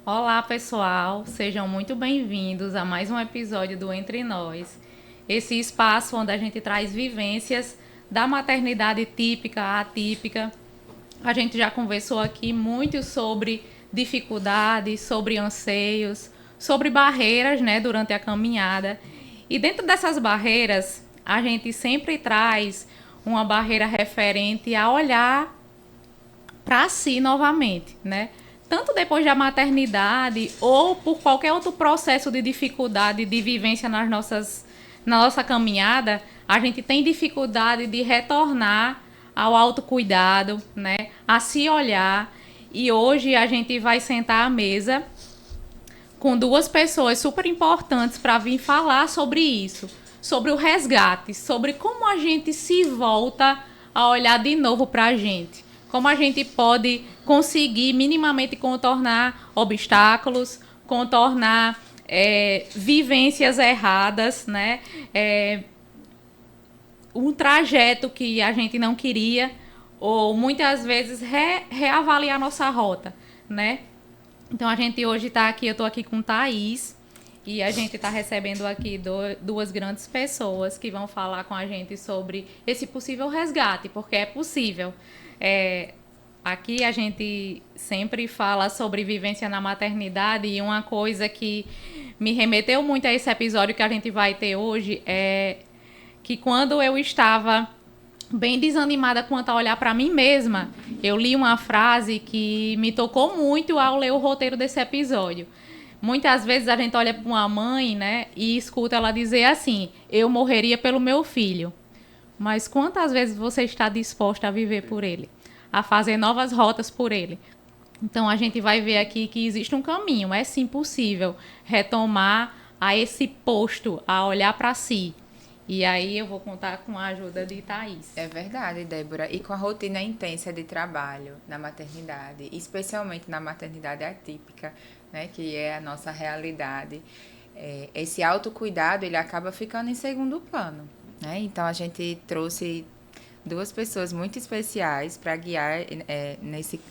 Olá, pessoal, sejam muito bem-vindos a mais um episódio do Entre Nós, esse espaço onde a gente traz vivências da maternidade típica, atípica. A gente já conversou aqui muito sobre dificuldades, sobre anseios, sobre barreiras, né, durante a caminhada. E dentro dessas barreiras, a gente sempre traz uma barreira referente a olhar para si novamente, né? Tanto depois da maternidade ou por qualquer outro processo de dificuldade de vivência na nossa caminhada, a gente tem dificuldade de retornar ao autocuidado, né? A se olhar. E hoje a gente vai sentar à mesa com duas pessoas super importantes para vir falar sobre isso, sobre o resgate, sobre como a gente se volta a olhar de novo para a gente. Como a gente pode conseguir minimamente contornar obstáculos, contornar vivências erradas, né? Um trajeto que a gente não queria, ou muitas vezes reavaliar nossa rota, né? Então a gente hoje está aqui, eu estou aqui com Thaís, e a gente está recebendo aqui duas grandes pessoas que vão falar com a gente sobre esse possível resgate, porque é possível. Aqui a gente sempre fala sobre vivência na maternidade, e uma coisa que me remeteu muito a esse episódio que a gente vai ter hoje é que quando eu estava bem desanimada quanto a olhar para mim mesma, eu li uma frase que me tocou muito ao ler o roteiro desse episódio. Muitas vezes a gente olha para uma mãe, né, e escuta ela dizer assim: eu morreria pelo meu filho. Mas quantas vezes você está disposta a viver por ele? A fazer novas rotas por ele? Então a gente vai ver aqui que existe um caminho. É sim possível retomar a esse posto, a olhar para si. E aí eu vou contar com a ajuda de Thaís. É verdade, Débora. E com a rotina intensa de trabalho na maternidade, especialmente na maternidade atípica, né, que é a nossa realidade, esse autocuidado ele acaba ficando em segundo plano, né? Então a gente trouxe duas pessoas muito especiais para guiar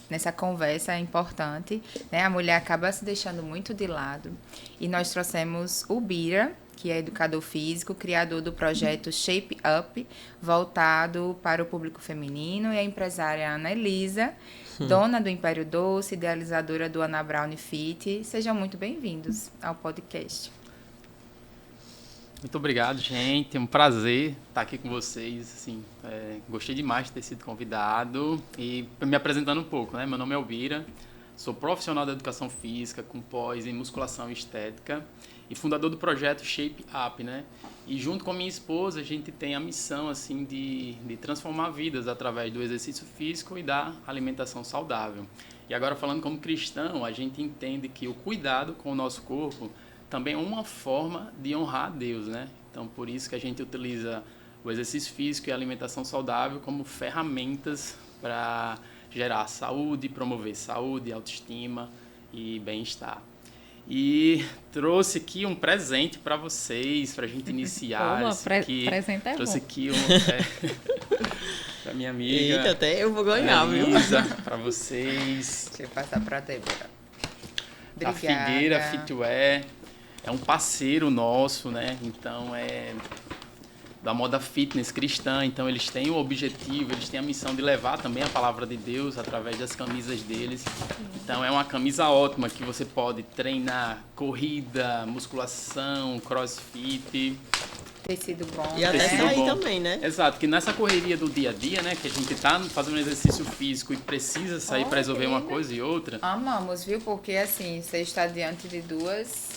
nessa conversa importante, né? A mulher acaba se deixando muito de lado e nós trouxemos o Bira, que é educador físico, criador do projeto Shape Up, voltado para o público feminino, e a empresária Ana Elisa, dona do Império Doce, idealizadora do Ana Brown Fit. Sejam muito bem-vindos ao podcast. Muito obrigado, gente. É um prazer estar aqui com vocês. Assim, gostei demais de ter sido convidado. E me apresentando um pouco, né? Meu nome é Elvira, sou profissional da educação física, com pós em musculação e estética, e fundador do projeto Shape Up, né? E junto com minha esposa, a gente tem a missão assim, de transformar vidas através do exercício físico e da alimentação saudável. E agora, falando como cristão, a gente entende que o cuidado com o nosso corpo também é uma forma de honrar a Deus, né? Então, por isso que a gente utiliza o exercício físico e a alimentação saudável como ferramentas para gerar saúde, promover saúde, autoestima e bem-estar. E trouxe aqui um presente para vocês, para a gente iniciar. Presente é trouxe bom. aqui para minha amiga. Eita, até eu vou ganhar, viu? Para vocês. Deixa eu passar para a Débora. A Figueira Fitwear é um parceiro nosso, né? Então é da moda fitness cristã. Então eles têm o objetivo, eles têm a missão de levar também a palavra de Deus através das camisas deles. Então é uma camisa ótima que você pode treinar corrida, musculação, crossfit. Tecido bom, E até Tecido sair bom. também, né? Exato, que nessa correria do dia a dia, né, que a gente tá fazendo um exercício físico e precisa sair para resolver uma coisa e outra. Amamos, viu? Porque assim, você está diante de duas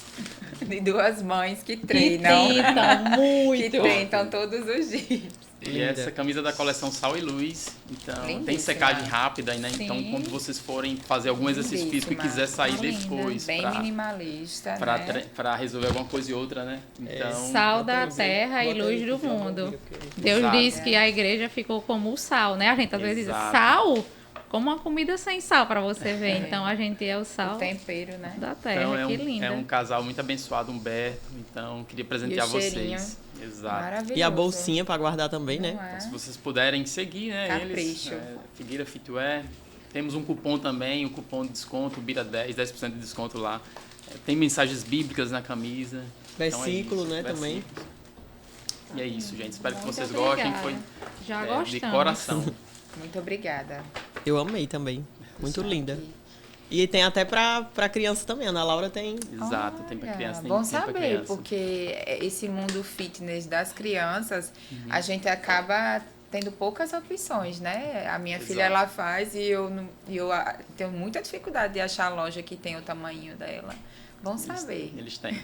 mães que treinam. Que tentam muito. Que tentam todos os dias. E Linda. essa camisa da coleção Sal e Luz, então tem Lindíssima. secagem rápida, né? Sim. Então quando vocês forem fazer algum exercício físico e quiser sair Linda. depois Bem minimalista, para né? resolver alguma coisa e outra, né? Então, Sal da terra e luz do mundo. Deus Exato. diz que a igreja ficou como o sal, né? A gente às vezes diz Exato. sal como uma comida sem sal para você ver. Então a gente é o O sal tempero, né? da terra. então Que linda. é um casal muito abençoado, Humberto. Então queria presentear E o cheirinho. vocês. Exato. Maravilhoso. E a bolsinha pra guardar também, né? Não é? Se vocês puderem seguir, né? Capricho. Eles, Figueira Fitwear, Temos um cupom também, um cupom de desconto, BIRA10, 10% de desconto lá. Tem mensagens bíblicas na camisa. Versículo, então né, também. E é isso, gente. Espero que Muito vocês obrigada. gostem. Foi Já de gostamos. coração. Muito obrigada. Eu amei também. Muito Estar linda. aqui. E tem até pra criança também. A Ana Laura tem... Exato, tem para criança, tem Bom tem pra saber, criança. porque esse mundo fitness das crianças, a gente acaba tendo poucas opções, né? A minha filha, Exato. ela faz e eu tenho muita dificuldade de achar a loja que tem o tamanho dela. Bom saber. Eles têm.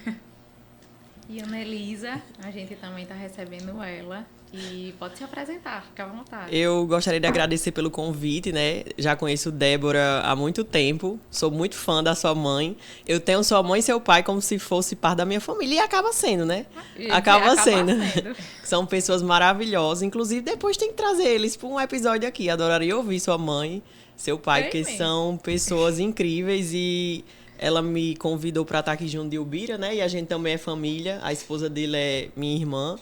E a Anelisa, a gente também está recebendo ela. E pode se apresentar, fica à vontade. Eu gostaria de agradecer pelo convite, né? Já conheço Débora há muito tempo. Sou muito fã da sua mãe. Eu tenho sua mãe e seu pai como se fosse parte da minha família. E acaba sendo, né? Acaba sendo. São pessoas maravilhosas. Inclusive, depois tem que trazer eles para um episódio aqui. Adoraria ouvir sua mãe, seu pai, porque são pessoas incríveis. E ela me convidou para estar aqui junto de Ubira, né? E a gente também é família. A esposa dele é minha irmã.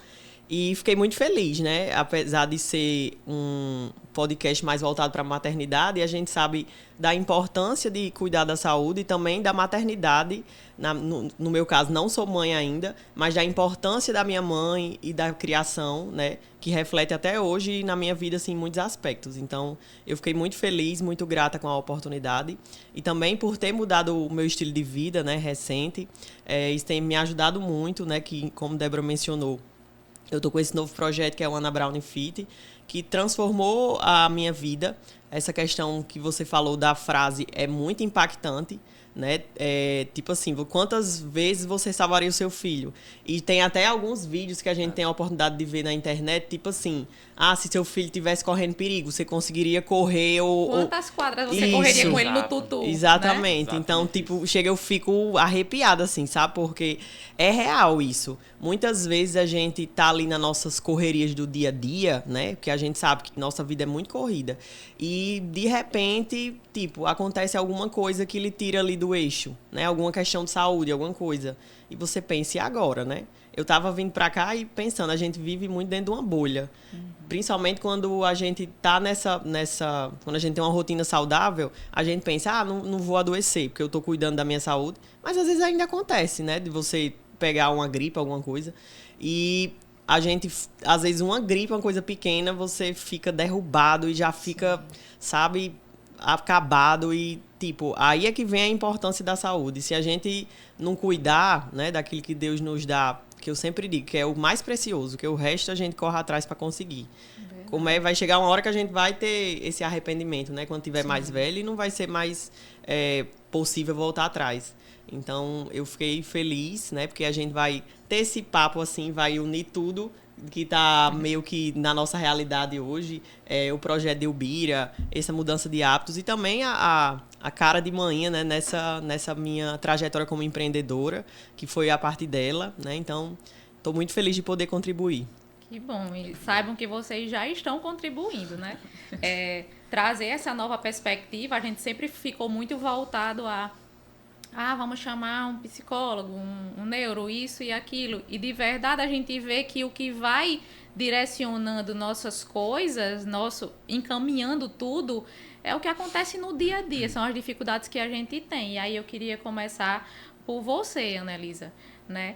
E fiquei muito feliz, né? Apesar de ser um podcast mais voltado para a maternidade, a gente sabe da importância de cuidar da saúde e também da maternidade. No meu caso, não sou mãe ainda, mas da importância da minha mãe e da criação, né? Que reflete até hoje na minha vida, assim, em muitos aspectos. Então, eu fiquei muito feliz, muito grata com a oportunidade. E também por ter mudado o meu estilo de vida, né? Recente. Isso tem me ajudado muito, né? Que, como Débora mencionou, eu estou com esse novo projeto que é o Ana Brown Fit, que transformou a minha vida. Essa questão que você falou da frase é muito impactante, né? Tipo assim, quantas vezes você salvaria o seu filho? E tem até alguns vídeos que a gente tem a oportunidade de ver na internet, tipo assim, se seu filho estivesse correndo perigo, você conseguiria correr ou... Quantas quadras você Isso. correria com ele no tutu? Exatamente. Né? Então, tipo, eu fico arrepiada, assim, sabe? Porque é real isso. Muitas vezes a gente tá ali nas nossas correrias do dia a dia, né? Porque a gente sabe que nossa vida é muito corrida. E, de repente, tipo, acontece alguma coisa que lhe tira ali do eixo, né? Alguma questão de saúde, alguma coisa. E você pensa, e agora, né? Eu tava vindo pra cá e pensando, a gente vive muito dentro de uma bolha. Principalmente quando a gente tá quando a gente tem uma rotina saudável, a gente pensa, não vou adoecer, porque eu tô cuidando da minha saúde. Mas às vezes ainda acontece, né? De você pegar uma gripe, alguma coisa. E a gente, às vezes, uma gripe, uma coisa pequena, você fica derrubado e já fica, sabe, acabado. E, tipo, aí é que vem a importância da saúde. Se a gente não cuidar, né, daquilo que Deus nos dá, que eu sempre digo, que é o mais precioso, que o resto a gente corre atrás para conseguir. Como vai chegar uma hora que a gente vai ter esse arrependimento, né? Quando tiver mais velho e não vai ser mais possível voltar atrás. Então, eu fiquei feliz, né? Porque a gente vai ter esse papo, assim, vai unir tudo que está meio que na nossa realidade hoje. O projeto de Ubira, essa mudança de hábitos e também a cara de manhã, né? Nessa minha trajetória como empreendedora, que foi a parte dela, né? Então, estou muito feliz de poder contribuir. Que bom, e saibam que vocês já estão contribuindo, né? Trazer essa nova perspectiva, a gente sempre ficou muito voltado vamos chamar um psicólogo, um neuro, isso e aquilo. E de verdade a gente vê que o que vai direcionando nossas coisas, encaminhando tudo, é o que acontece no dia a dia, são as dificuldades que a gente tem. E aí eu queria começar por você, Anelisa, né?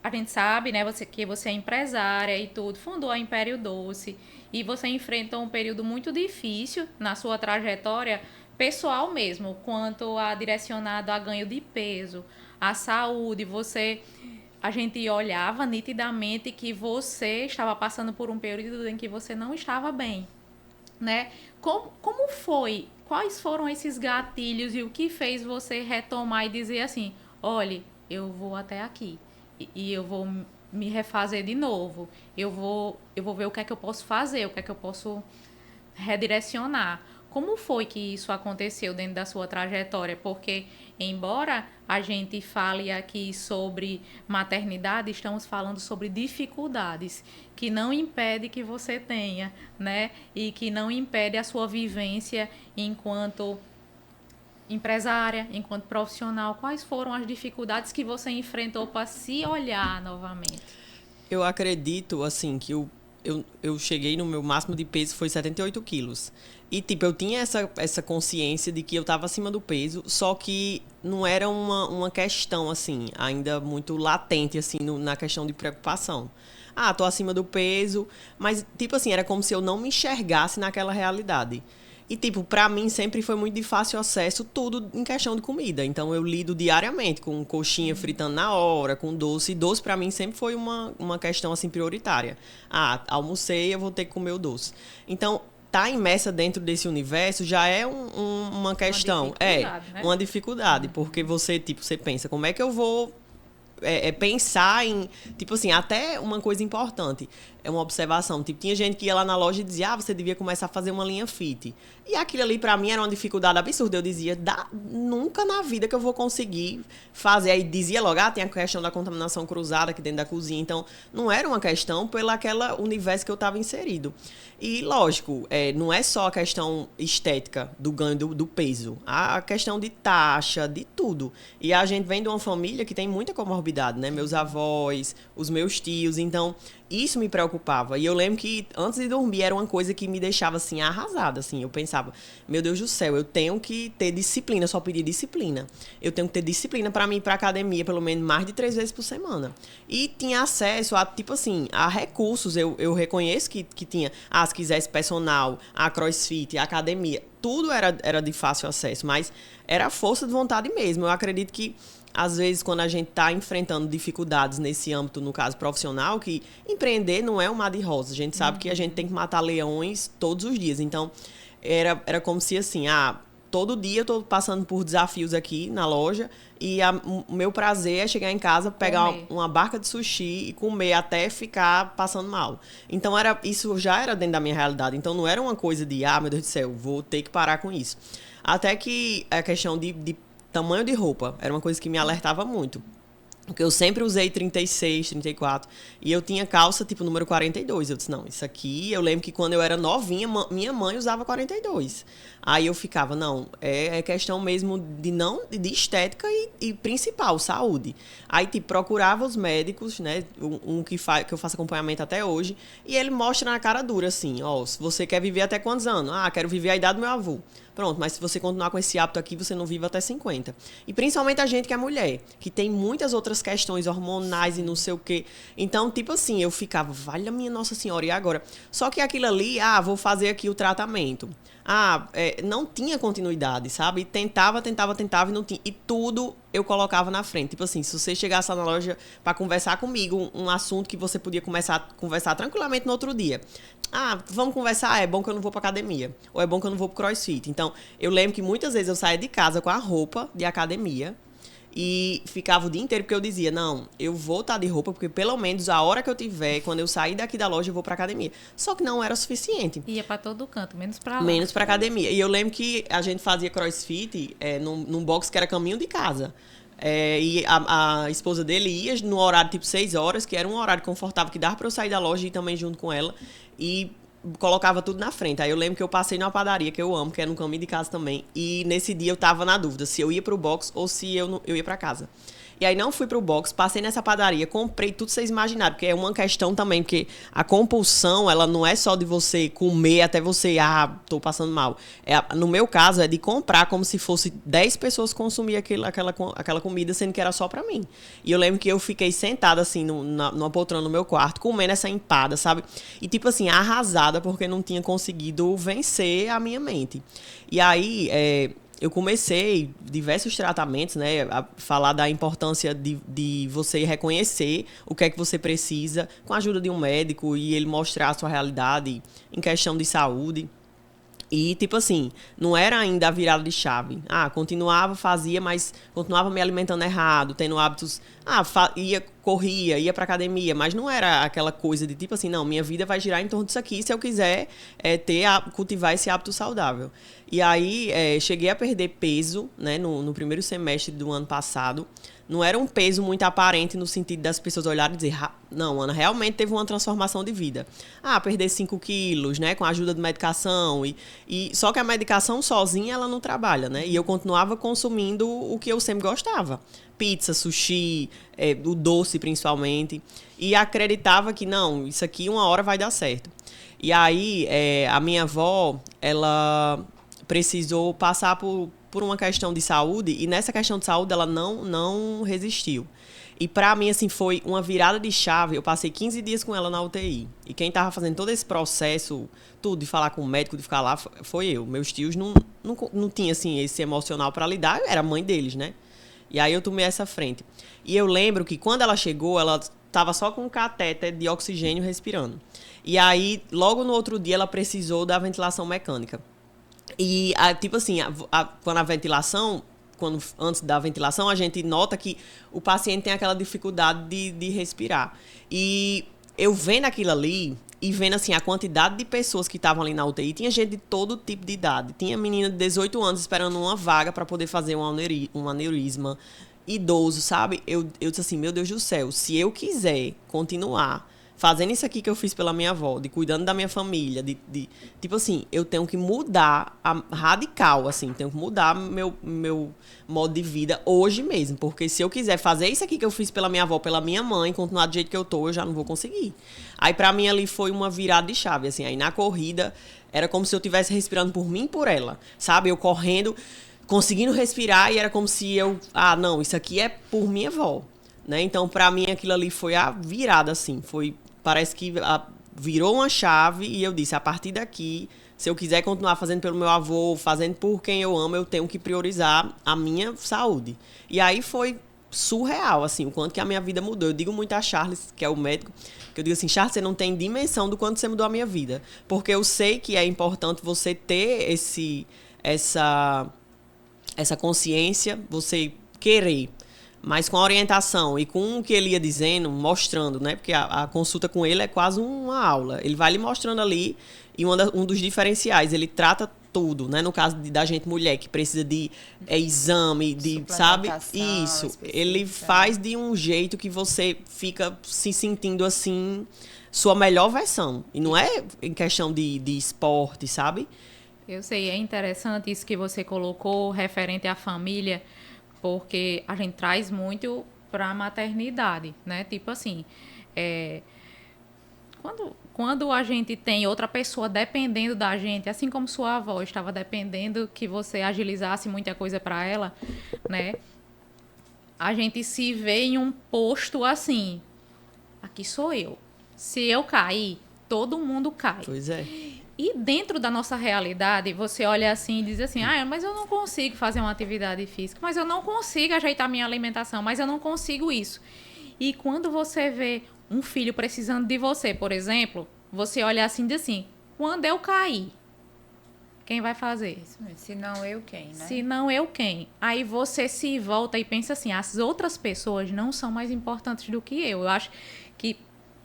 A gente sabe, né, que você é empresária e tudo, fundou a Império Doce e você enfrentou um período muito difícil na sua trajetória pessoal mesmo, quanto a direcionado a ganho de peso, a saúde. A gente olhava nitidamente que você estava passando por um período em que você não estava bem, né? Como foi? Quais foram esses gatilhos e o que fez você retomar e dizer assim, olha, eu vou até aqui. E eu vou me refazer de novo. Eu vou ver o que é que eu posso fazer, o que é que eu posso redirecionar. Como foi que isso aconteceu dentro da sua trajetória? Porque, embora a gente fale aqui sobre maternidade, estamos falando sobre dificuldades que não impede que você tenha, né? E que não impede a sua vivência enquanto empresária, enquanto profissional. Quais foram as dificuldades que você enfrentou para se olhar novamente? Eu acredito, assim, que eu cheguei no meu máximo de peso, foi 78 quilos. E, tipo, eu tinha essa consciência de que eu estava acima do peso, só que não era uma questão, assim, ainda muito latente, assim, na questão de preocupação. Ah, tô acima do peso, mas, tipo assim, era como se eu não me enxergasse naquela realidade. E, tipo, pra mim sempre foi muito de fácil acesso tudo em questão de comida. Então, eu lido diariamente com coxinha fritando na hora, com doce. E doce, pra mim, sempre foi uma questão, assim, prioritária. Ah, almocei, eu vou ter que comer o doce. Então, tá imersa dentro desse universo já é uma questão. Uma dificuldade. Porque você, tipo, você pensa, como é que eu vou pensar em, tipo assim, até uma coisa importante, é uma observação, tipo, tinha gente que ia lá na loja e dizia, você devia começar a fazer uma linha fit. E aquilo ali, pra mim, era uma dificuldade absurda. Eu dizia, nunca na vida que eu vou conseguir fazer. Aí dizia logo, tem a questão da contaminação cruzada aqui dentro da cozinha. Então, não era uma questão aquela universo que eu estava inserido. E, lógico, não é só a questão estética do ganho do peso. A questão de taxa, de tudo. E a gente vem de uma família que tem muita comorbidade, né? Meus avós, os meus tios. Então, isso me preocupava. E eu lembro que, antes de dormir, era uma coisa que me deixava, assim, arrasada, assim. Eu pensava, meu Deus do céu, eu tenho que ter disciplina. Eu só pedi disciplina. Eu tenho que ter disciplina para mim ir pra academia, pelo menos mais de 3 vezes por semana. E tinha acesso a, tipo assim, a recursos. Eu reconheço que tinha, se quisesse personal, a crossfit, a academia. Tudo era de fácil acesso, mas era a força de vontade mesmo. Eu acredito que, às vezes, quando a gente está enfrentando dificuldades nesse âmbito, no caso profissional, que empreender não é um mar de rosas. A gente sabe que a gente tem que matar leões todos os dias. Então, era como se assim, todo dia eu estou passando por desafios aqui na loja e o meu prazer é chegar em casa, pegar uma barca de sushi e comer até ficar passando mal. Então, isso já era dentro da minha realidade. Então, não era uma coisa de, meu Deus do céu, vou ter que parar com isso. Até que a questão de tamanho de roupa era uma coisa que me alertava muito. Porque eu sempre usei 36, 34. E eu tinha calça, tipo, número 42. Eu disse, não, isso aqui... Eu lembro que quando eu era novinha, minha mãe usava 42. Aí eu ficava, não, é questão mesmo de estética e principal, saúde. Aí, tipo, procurava os médicos, né? Que eu faço acompanhamento até hoje. E ele mostra na cara dura, assim, se você quer viver até quantos anos? Quero viver a idade do meu avô. Pronto, mas se você continuar com esse hábito aqui, você não vive até 50. E principalmente a gente que é mulher, que tem muitas outras questões hormonais e não sei o quê. Então, tipo assim, eu ficava, vale a minha Nossa Senhora, e agora? Só que aquilo ali, vou fazer aqui o tratamento. Não tinha continuidade, sabe? Tentava e não tinha. E tudo eu colocava na frente. Tipo assim, se você chegasse lá na loja para conversar comigo, um assunto que você podia começar a conversar tranquilamente no outro dia. Vamos conversar? É bom que eu não vou pra academia. Ou é bom que eu não vou pro crossfit. Então, eu lembro que muitas vezes eu saía de casa com a roupa de academia e ficava o dia inteiro, porque eu dizia, não, eu vou estar de roupa, porque pelo menos a hora que eu tiver, quando eu sair daqui da loja, eu vou pra academia. Só que não era o suficiente. Ia pra todo canto, menos pra lá. Menos pra academia. E eu lembro que a gente fazia crossfit num box que era caminho de casa. E a esposa dele ia no horário tipo 6 horas, que era um horário confortável, que dava pra eu sair da loja e ir também junto com ela. E colocava tudo na frente. Aí eu lembro que eu passei numa padaria, que eu amo, que era no caminho de casa também. E nesse dia eu tava na dúvida se eu ia pro box ou se eu ia pra casa. E aí não fui pro box, passei nessa padaria, comprei tudo que vocês imaginaram, porque é uma questão também, porque a compulsão, ela não é só de você comer até você, tô passando mal. No meu caso, é de comprar como se fosse 10 pessoas consumir aquela comida, sendo que era só pra mim. E eu lembro que eu fiquei sentada, assim, numa poltrona no meu quarto, comendo essa empada, sabe? E, tipo assim, arrasada, porque não tinha conseguido vencer a minha mente. E aí, eu comecei diversos tratamentos, né, a falar da importância de você reconhecer o que é que você precisa, com a ajuda de um médico, e ele mostrar a sua realidade em questão de saúde. E, tipo assim, não era ainda a virada de chave. Continuava, fazia, mas continuava me alimentando errado, tendo hábitos... corria, ia pra academia, mas não era aquela coisa de, tipo assim, não, minha vida vai girar em torno disso aqui se eu quiser cultivar esse hábito saudável. E aí, cheguei a perder peso, né, no primeiro semestre do ano passado. não era um peso muito aparente no sentido das pessoas olharem e dizer, não, Ana realmente teve uma transformação de vida. Perder 5 quilos, né, com a ajuda de medicação. Só que a medicação sozinha, ela não trabalha, né? E eu continuava consumindo o que eu sempre gostava. Pizza, sushi, o doce principalmente. E acreditava que, não, isso aqui uma hora vai dar certo. E aí, a minha avó, ela precisou passar por uma questão de saúde, e nessa questão de saúde ela não resistiu. E pra mim, assim, foi uma virada de chave. Eu passei 15 dias com ela na UTI. E quem tava fazendo todo esse processo, tudo, de falar com o médico, de ficar lá, foi eu. Meus tios não tinham, assim, esse emocional pra lidar, eu era a mãe deles, né? E aí eu tomei essa frente. E eu lembro que quando ela chegou, ela tava só com um catéter de oxigênio respirando. E aí, logo no outro dia, ela precisou da ventilação mecânica. E, tipo assim, quando a ventilação, antes da ventilação, a gente nota que o paciente tem aquela dificuldade de respirar. E eu vendo aquilo ali, e vendo assim, a quantidade de pessoas que estavam ali na UTI, tinha gente de todo tipo de idade. Tinha menina de 18 anos esperando uma vaga para poder fazer um aneurisma. Idoso, sabe? Eu disse assim, meu Deus do céu, se eu quiser continuar fazendo isso aqui que eu fiz pela minha avó, de cuidando da minha família, tipo assim, eu tenho que mudar radical, assim, tenho que mudar meu modo de vida hoje mesmo, porque se eu quiser fazer isso aqui que eu fiz pela minha avó, pela minha mãe, continuar do jeito que eu tô, eu já não vou conseguir. Aí pra mim ali foi uma virada de chave, assim, aí na corrida era como se eu estivesse respirando por mim e por ela, sabe? Eu correndo, conseguindo respirar, e era como se eu, não, isso aqui é por minha avó, né? Então pra mim aquilo ali foi a virada, assim, parece que virou uma chave, e eu disse, a partir daqui, se eu quiser continuar fazendo pelo meu avô, fazendo por quem eu amo, eu tenho que priorizar a minha saúde. E aí foi surreal, assim, o quanto que a minha vida mudou. Eu digo muito a Charles, que é o médico, que eu digo assim, Charles, você não tem dimensão do quanto você mudou a minha vida. Porque eu sei que é importante você ter essa consciência, você querer, mas com a orientação e com o que ele ia dizendo, mostrando, né? Porque a consulta com ele é quase uma aula. Ele vai lhe mostrando ali, e um dos diferenciais, ele trata tudo, né? No caso da gente mulher que precisa de exame, sabe? Isso. Específica. Ele faz de um jeito que você fica se sentindo assim, sua melhor versão. E não é em questão de esporte, sabe? Eu sei, é interessante isso que você colocou referente à família, porque a gente traz muito para a maternidade, né? Tipo assim, quando a gente tem outra pessoa dependendo da gente, assim como sua avó estava dependendo que você agilizasse muita coisa para ela, né? A gente se vê em um posto assim, aqui sou eu. Se eu cair, todo mundo cai. Pois é. E dentro da nossa realidade, você olha assim e diz assim, mas eu não consigo fazer uma atividade física, mas eu não consigo ajeitar minha alimentação, mas eu não consigo isso. E quando você vê um filho precisando de você, por exemplo, você olha assim e diz assim, quando eu cair, quem vai fazer? Se não eu, quem, né? Se não eu, quem? Aí você se volta e pensa assim, as outras pessoas não são mais importantes do que eu. Eu acho que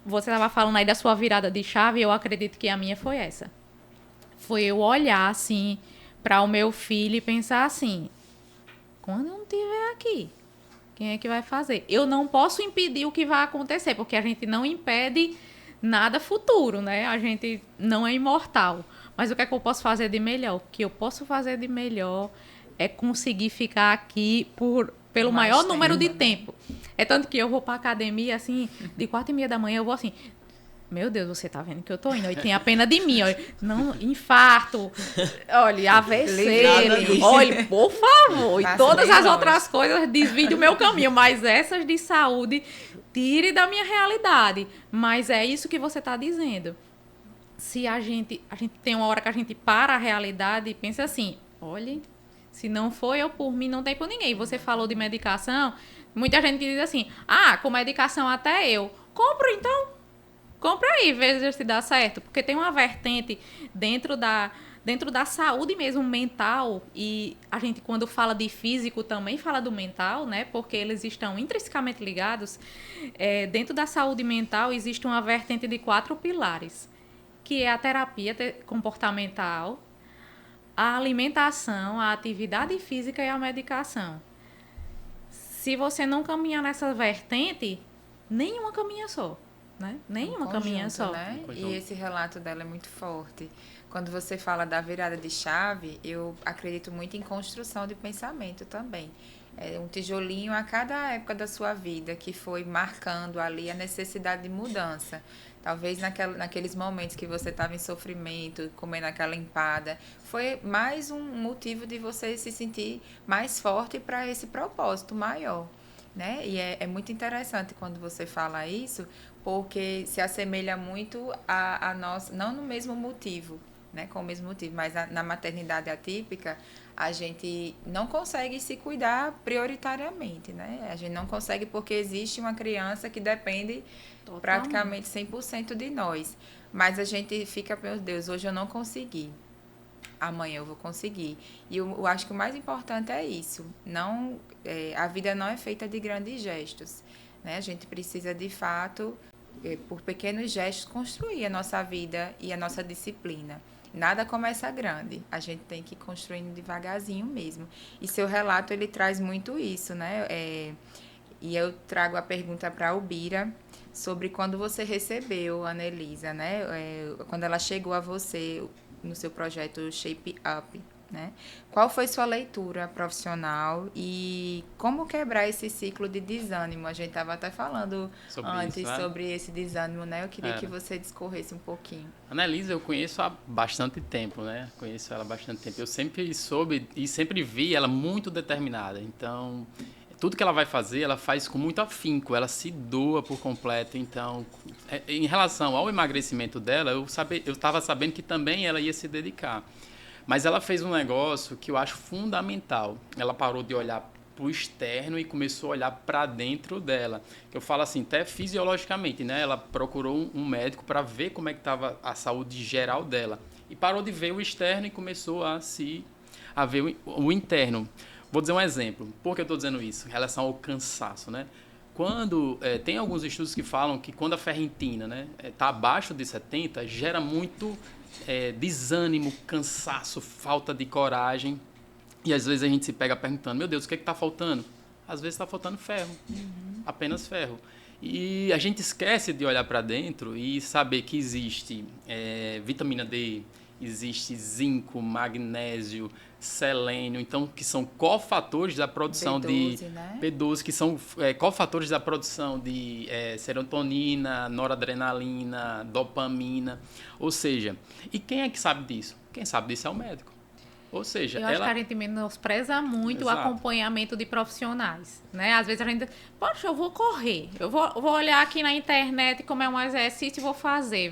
você estava falando aí da sua virada de chave, e eu acredito que a minha foi essa. Foi eu olhar, assim, para o meu filho e pensar assim, quando eu não estiver aqui, quem é que vai fazer? Eu não posso impedir o que vai acontecer, porque a gente não impede nada futuro, né? A gente não é imortal. Mas o que é que eu posso fazer de melhor? O que eu posso fazer de melhor é conseguir ficar aqui pelo maior número de tempo. É tanto que eu vou pra academia, assim, de 4h30 da manhã, eu vou assim, meu Deus, você tá vendo que eu tô indo, e tem a pena de mim, olha, não, infarto, olha, AVC, olha, por favor, e todas as outras coisas desviem do meu caminho, mas essas de saúde, tire da minha realidade. Mas é isso que você tá dizendo. Se a gente tem uma hora que a gente para a realidade e pensa assim, olha, se não for eu por mim, não tem por ninguém. Você falou de medicação, muita gente que diz assim, com medicação até eu. Compro então, compra aí, veja se dá certo. Porque tem uma vertente dentro da saúde mesmo, mental, e a gente quando fala de físico também fala do mental, né? Porque eles estão intrinsecamente ligados. Dentro da saúde mental existe uma vertente de 4 pilares, que é a terapia comportamental, a alimentação, a atividade física e a medicação. se você não caminhar nessa vertente, nenhuma caminha só, né? Nenhuma caminha só. Né? E esse relato dela é muito forte. Quando você fala da virada de chave, eu acredito muito em construção de pensamento também. É um tijolinho a cada época da sua vida que foi marcando ali a necessidade de mudança. Talvez naqueles momentos que você estava em sofrimento, comendo aquela empada, foi mais um motivo de você se sentir mais forte para esse propósito maior. Né? E é muito interessante quando você fala isso, porque se assemelha muito a nós, não no mesmo motivo, né? Com o mesmo motivo, mas na maternidade atípica, a gente não consegue se cuidar prioritariamente, né? A gente não consegue porque existe uma criança que depende praticamente 100% de nós. Mas a gente fica, meu Deus, hoje eu não consegui. Amanhã eu vou conseguir. E eu acho que o mais importante é isso. A vida não é feita de grandes gestos, né? A gente precisa, de fato, por pequenos gestos, construir a nossa vida e a nossa disciplina. Nada começa grande. A gente tem que ir construindo devagarzinho mesmo. E seu relato, ele traz muito isso, né? E eu trago a pergunta para a Ubira sobre quando você recebeu a Anelisa, né? Quando ela chegou a você no seu projeto Shape Up, né? Qual foi sua leitura profissional e como quebrar esse ciclo de desânimo? A gente estava até falando sobre esse desânimo, né? Eu queria que você discorresse um pouquinho. A Anelisa eu conheço há bastante tempo, né? Conheço ela há bastante tempo. Eu sempre soube e sempre vi ela muito determinada. Então, tudo que ela vai fazer, ela faz com muito afinco, ela se doa por completo. Então, em relação ao emagrecimento dela, eu estava sabendo que também ela ia se dedicar. Mas ela fez um negócio que eu acho fundamental. Ela parou de olhar para o externo e começou a olhar para dentro dela. Eu falo assim, até fisiologicamente, né? Ela procurou um médico para ver como é que estava a saúde geral dela. E parou de ver o externo e começou a ver o interno. Vou dizer um exemplo. Por que eu estou dizendo isso? Em relação ao cansaço, né? Tem alguns estudos que falam que quando a ferritina, né, está abaixo de 70, gera muito desânimo, cansaço, falta de coragem. E às vezes a gente se pega perguntando, meu Deus, o que está faltando? Às vezes está faltando ferro, apenas ferro. E a gente esquece de olhar para dentro e saber que existe vitamina D, existe zinco, magnésio, selênio, então que são cofatores da produção B12, de né? B12, que são cofatores da produção de serotonina, noradrenalina, dopamina, ou seja, e quem é que sabe disso? Quem sabe disso é o médico. Ou seja, eu acho que a gente menospreza muito o acompanhamento de profissionais, né? Às vezes a gente, poxa, eu vou correr, eu vou olhar aqui na internet como é um exercício e vvou fazer.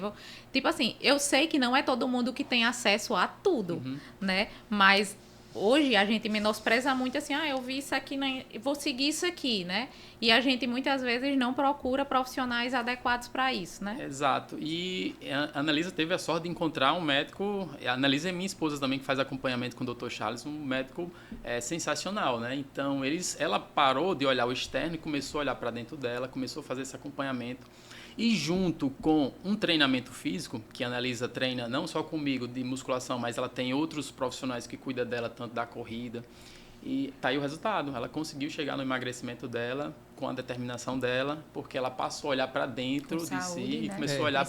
Tipo assim, eu sei que não é todo mundo que tem acesso a tudo, né? Mas hoje a gente menospreza muito assim, eu vi isso aqui, vou seguir isso aqui, né? E a gente muitas vezes não procura profissionais adequados para isso, né? Exato. E a Anelisa teve a sorte de encontrar um médico, a Anelisa é minha esposa também, que faz acompanhamento com o Dr. Charles, um médico sensacional, né? Então, ela parou de olhar o externo e começou a olhar para dentro dela, começou a fazer esse acompanhamento. E junto com um treinamento físico, que a Anelisa treina não só comigo de musculação, mas ela tem outros profissionais que cuidam dela, tanto da corrida. E tá aí o resultado. Ela conseguiu chegar no emagrecimento dela, com a determinação dela, porque ela passou a olhar para dentro de si, né? E começou a olhar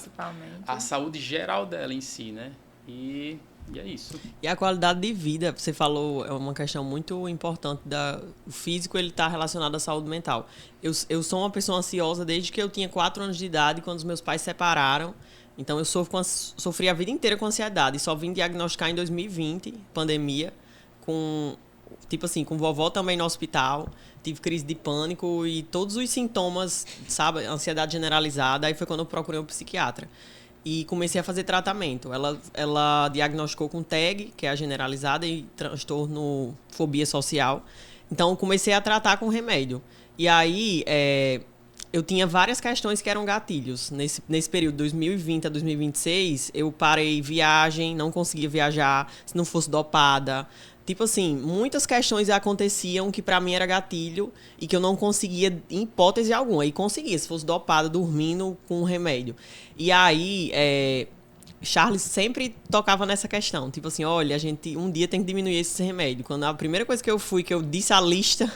a saúde geral dela em si, né? E é isso. E a qualidade de vida, você falou, é uma questão muito importante. O físico, ele está relacionado à saúde mental. Eu sou uma pessoa ansiosa desde que eu tinha 4 anos de idade, quando os meus pais se separaram. Então, eu sofri a vida inteira com ansiedade. E só vim diagnosticar em 2020, pandemia, com vovó também no hospital. Tive crise de pânico e todos os sintomas, sabe? Ansiedade generalizada. Aí foi quando eu procurei um psiquiatra. E comecei a fazer tratamento. Ela diagnosticou com TAG, que é a generalizada, e transtorno fobia social. Então, comecei a tratar com remédio. E aí, eu tinha várias questões que eram gatilhos. Nesse período, 2020 a 2026, eu parei viagem, não conseguia viajar se não fosse dopada. Tipo assim, muitas questões aconteciam que pra mim era gatilho e que eu não conseguia em hipótese alguma. E conseguia, se fosse dopada, dormindo com remédio. E aí, Charles sempre tocava nessa questão. Tipo assim, olha, a gente um dia tem que diminuir esse remédio. Quando a primeira coisa que eu disse a lista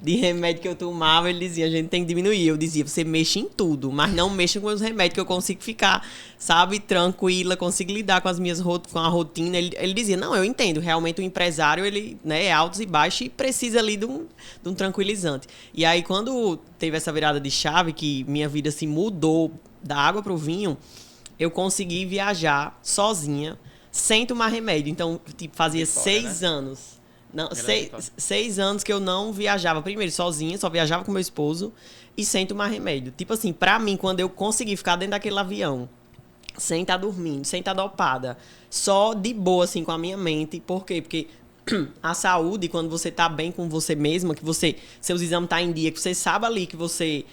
de remédio que eu tomava, ele dizia, a gente tem que diminuir. Eu dizia, você mexe em tudo, mas não mexa com os remédios, que eu consigo ficar, sabe, tranquila, consigo lidar com com a rotina. Ele dizia, não, eu entendo, realmente o empresário, ele, né, é altos e baixos e precisa ali de um tranquilizante. E aí, quando teve essa virada de chave, que minha vida se mudou da água pro vinho, eu consegui viajar sozinha, sem tomar remédio. Então, tipo, fazia fora, 6 né? anos. Não, 6 anos que eu não viajava. Primeiro, sozinha, só viajava com meu esposo e sem tomar remédio. Tipo assim, pra mim, quando eu consegui ficar dentro daquele avião, sem estar dormindo, sem estar dopada, só de boa, assim, com a minha mente. Por quê? Porque a saúde, quando você tá bem com você mesma, que seus exames tá em dia, que você sabe ali que você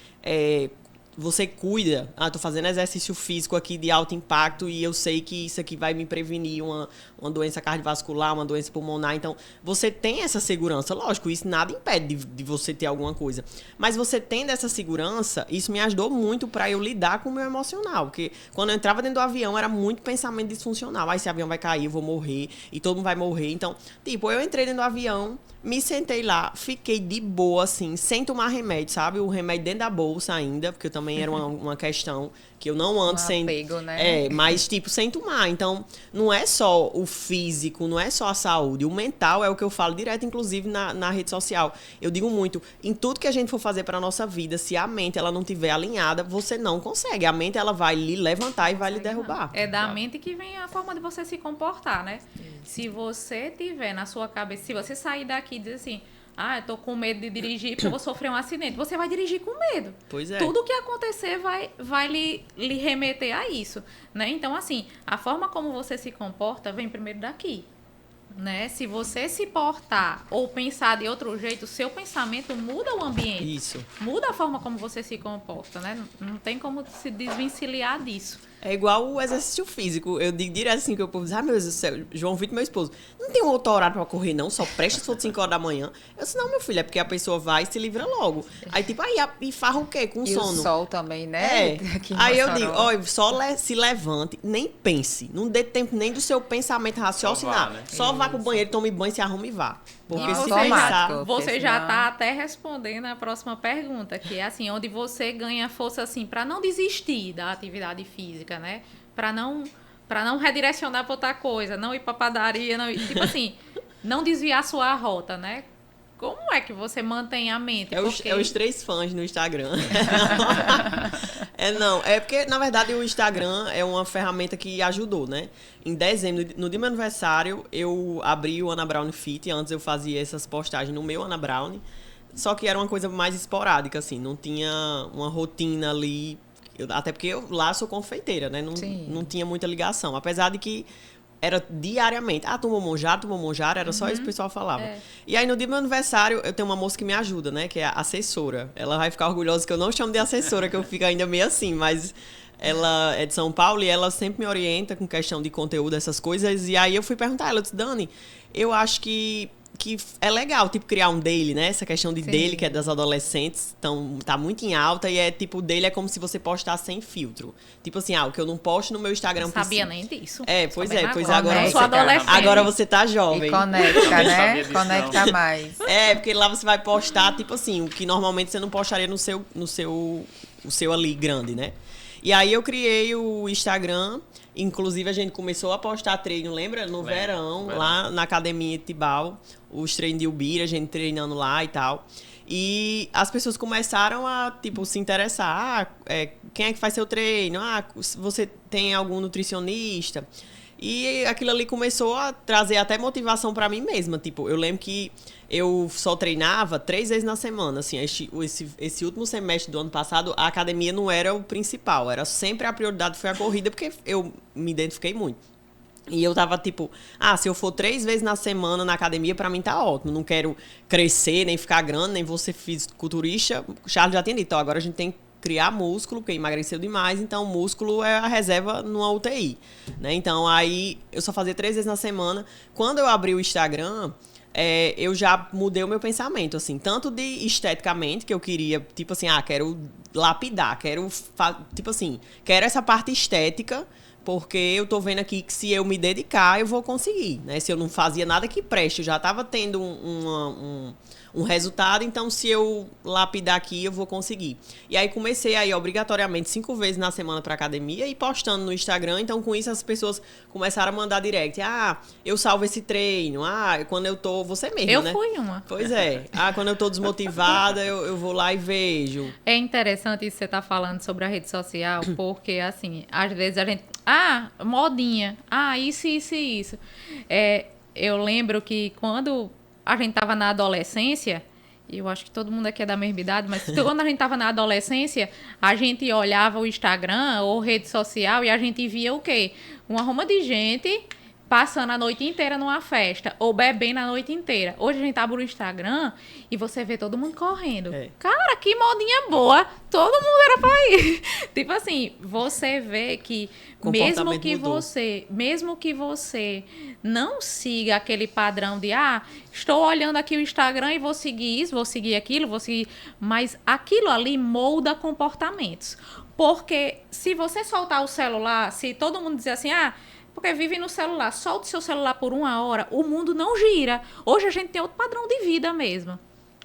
cuida, tô fazendo exercício físico aqui de alto impacto e eu sei que isso aqui vai me prevenir uma doença cardiovascular, uma doença pulmonar. Então, você tem essa segurança. Lógico, isso nada impede de você ter alguma coisa. Mas você tendo essa segurança, isso me ajudou muito para eu lidar com o meu emocional. Porque quando eu entrava dentro do avião, era muito pensamento disfuncional. Esse avião vai cair, eu vou morrer, e todo mundo vai morrer. Então, tipo, eu entrei dentro do avião, me sentei lá, fiquei de boa, assim, sem tomar remédio, sabe? O remédio dentro da bolsa ainda, porque eu também era uma questão que eu não ando sem... apego, né? Mas, tipo, sem tomar. Então, não é só o físico, não é só a saúde. O mental é o que eu falo direto, inclusive, na rede social. Eu digo muito, em tudo que a gente for fazer para nossa vida, se a mente ela não estiver alinhada, você não consegue. A mente, ela vai lhe levantar e vai lhe derrubar. É da mente que vem a forma de você se comportar, né? Se você tiver na sua cabeça, se você sair daqui e dizer assim, eu tô com medo de dirigir porque eu vou sofrer um acidente, você vai dirigir com medo. Pois é. Tudo que acontecer vai lhe remeter a isso, né? Então, assim, a forma como você se comporta vem primeiro daqui, né? Se você se portar ou pensar de outro jeito, o seu pensamento muda o ambiente. Isso. Muda a forma como você se comporta, né? Não tem como se desvencilhar disso. É igual o exercício físico. Eu digo direto assim que o povo diz, meu Deus do céu, João Vitor, meu esposo, não tem um outro horário pra correr, não? Só presta se for 5 horas da manhã. Eu disse, não, meu filho, é porque a pessoa vai e se livra logo. Aí, tipo, e farra o quê? Com E sono. o sol também, né? Aqui em Aí eu Mossoró. digo, olha, só se levante, nem pense. Não dê tempo nem do seu pensamento raciocinar. Só vá, né? Só vá pro banheiro, tome banho, se arrume e vá. Porque E se automático. pensar... Você Porque já senão- está até respondendo a próxima pergunta, que é assim, onde você ganha força assim para não desistir da atividade física, né? Para não redirecionar para outra coisa, não ir para padaria, não, tipo assim, não desviar sua rota, né? Como é que você mantém a mente? É os 3 fãs no Instagram. É porque, na verdade, o Instagram é uma ferramenta que ajudou, né? Em dezembro, no dia do meu aniversário, eu abri o Ana Brown Fit. Antes eu fazia essas postagens no meu Ana Brown. Só que era uma coisa mais esporádica, assim. Não tinha uma rotina ali. Até porque eu lá sou confeiteira, né? Não tinha muita ligação. Apesar de que era diariamente. Tomou monjar, era só isso que o pessoal falava. É. E aí, no dia do meu aniversário, eu tenho uma moça que me ajuda, né? Que é a assessora. Ela vai ficar orgulhosa que eu não chamo de assessora, que eu fico ainda meio assim, mas ela é de São Paulo e ela sempre me orienta com questão de conteúdo, essas coisas. E aí eu fui perguntar a ela, eu disse, Dani, eu acho que é legal, tipo, criar um daily, né? Essa questão de Sim. daily, que é das adolescentes, tá muito em alta e é tipo, o daily é como se você postar sem filtro. Tipo assim, o que eu não posto no meu Instagram... Não sabia nem disso. Pois Sabendo é, agora Eu sou você- adolescente. agora você tá jovem. E conecta, Também né? sabia disso, Conecta não. mais. Porque lá você vai postar, tipo assim, o que normalmente você não postaria no seu ali grande, né? E aí eu criei o Instagram, inclusive a gente começou a postar treino, lembra? No verão, lá na academia de Tibau, os treinos de Ubira, a gente treinando lá e tal. E as pessoas começaram a, tipo, se interessar. Quem é que faz seu treino? Você tem algum nutricionista? E aquilo ali começou a trazer até motivação pra mim mesma. Tipo, eu lembro que eu só treinava 3 vezes na semana. Assim, esse último semestre do ano passado, a academia não era o principal. Era sempre a prioridade foi a corrida, porque eu me identifiquei muito. E eu tava tipo, se eu for 3 vezes na semana na academia, pra mim tá ótimo. Não quero crescer, nem ficar grande, nem vou ser fisiculturista. O Charles já tinha dito, agora a gente tem que criar músculo, porque emagreceu demais, então o músculo é a reserva numa UTI, né? Então, aí, eu só fazia 3 vezes na semana. Quando eu abri o Instagram, eu já mudei o meu pensamento, assim, tanto de esteticamente, que eu queria, tipo assim, quero lapidar, quero essa parte estética, porque eu tô vendo aqui que se eu me dedicar, eu vou conseguir, né? Se eu não fazia nada que preste, eu já tava tendo um resultado, então se eu lapidar aqui, eu vou conseguir. E aí comecei a ir obrigatoriamente 5 vezes na semana pra academia e postando no Instagram, então com isso as pessoas começaram a mandar direct. Eu salvo esse treino. Quando eu tô... Você mesmo, né? Eu fui uma. Pois é. Quando eu tô desmotivada, eu vou lá e vejo. É interessante isso que você tá falando sobre a rede social, porque, assim, às vezes a gente... modinha. Isso. Eu lembro que quando a gente tava na adolescência, e eu acho que todo mundo aqui é da mesma idade, mas quando a gente tava na adolescência, a gente olhava o Instagram ou rede social e a gente via o quê? Uma ruma de gente passando a noite inteira numa festa ou bebendo a noite inteira. Hoje a gente abre o Instagram e você vê todo mundo correndo. Cara, que modinha boa! Todo mundo era pra ir. Tipo assim, você vê que mesmo que você não siga aquele padrão de estou olhando aqui o Instagram e vou seguir isso, vou seguir aquilo, mas aquilo ali molda comportamentos. Porque se você soltar o celular, se todo mundo dizer assim, porque vive no celular, solte seu celular por 1 hora, o mundo não gira. Hoje a gente tem outro padrão de vida mesmo.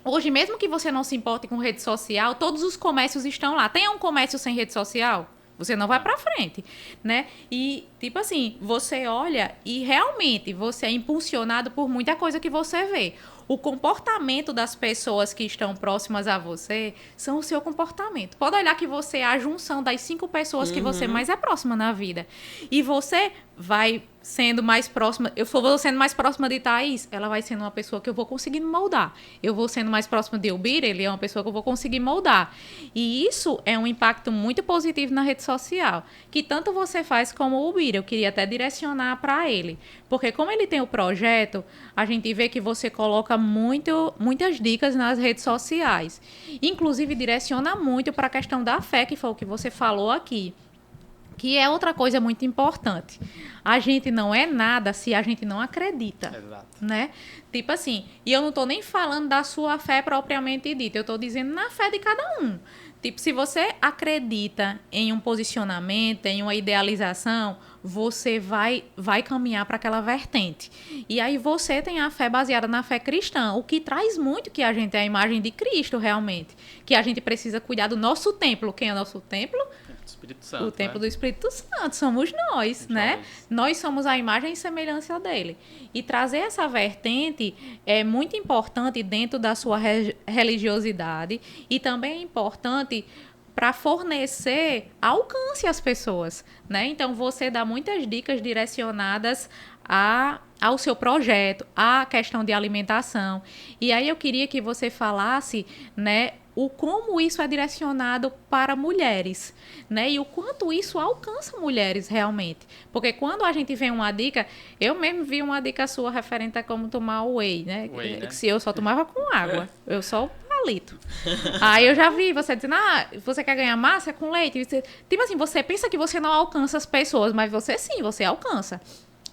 Hoje, mesmo que você não se importe com rede social, todos os comércios estão lá. Tem um comércio sem rede social? Você não vai pra frente, né? E, tipo assim, você olha e realmente você é impulsionado por muita coisa que você vê. O comportamento das pessoas que estão próximas a você são o seu comportamento. Pode olhar que você é a junção das 5 pessoas que você mais é próxima na vida. E você vai sendo mais próxima... Eu vou sendo mais próxima de Thaís, ela vai sendo uma pessoa que eu vou conseguindo moldar. Eu vou sendo mais próxima de Elbira, ele é uma pessoa que eu vou conseguir moldar. E isso é um impacto muito positivo na rede social, que tanto você faz como o Elbira. Eu queria até direcionar para ele. Porque como ele tem o projeto, a gente vê que você coloca muitas dicas nas redes sociais. Inclusive, direciona muito para a questão da fé, que foi o que você falou aqui. Que é outra coisa muito importante. A gente não é nada se a gente não acredita. Exato. Né? Tipo assim, e eu não estou nem falando da sua fé propriamente dita, eu estou dizendo na fé de cada um. Tipo, se você acredita em um posicionamento, em uma idealização, você vai caminhar para aquela vertente. E aí você tem a fé baseada na fé cristã, o que traz muito que a gente é a imagem de Cristo realmente. Que a gente precisa cuidar do nosso templo. Quem é o nosso templo? Espírito Santo, o templo do Espírito Santo, somos nós, né? Nós somos a imagem e semelhança dele. E trazer essa vertente é muito importante dentro da sua religiosidade e também é importante para fornecer alcance às pessoas, né? Então, você dá muitas dicas direcionadas ao seu projeto, à questão de alimentação. E aí eu queria que você falasse, né, como isso é direcionado para mulheres, né? E o quanto isso alcança mulheres realmente. Porque quando a gente vê uma dica, eu mesmo vi uma dica sua referente a como tomar whey, né? Se eu só tomava com água, eu só palito. Aí eu já vi você dizendo, você quer ganhar massa com leite? Tipo assim, você pensa que você não alcança as pessoas, mas você alcança.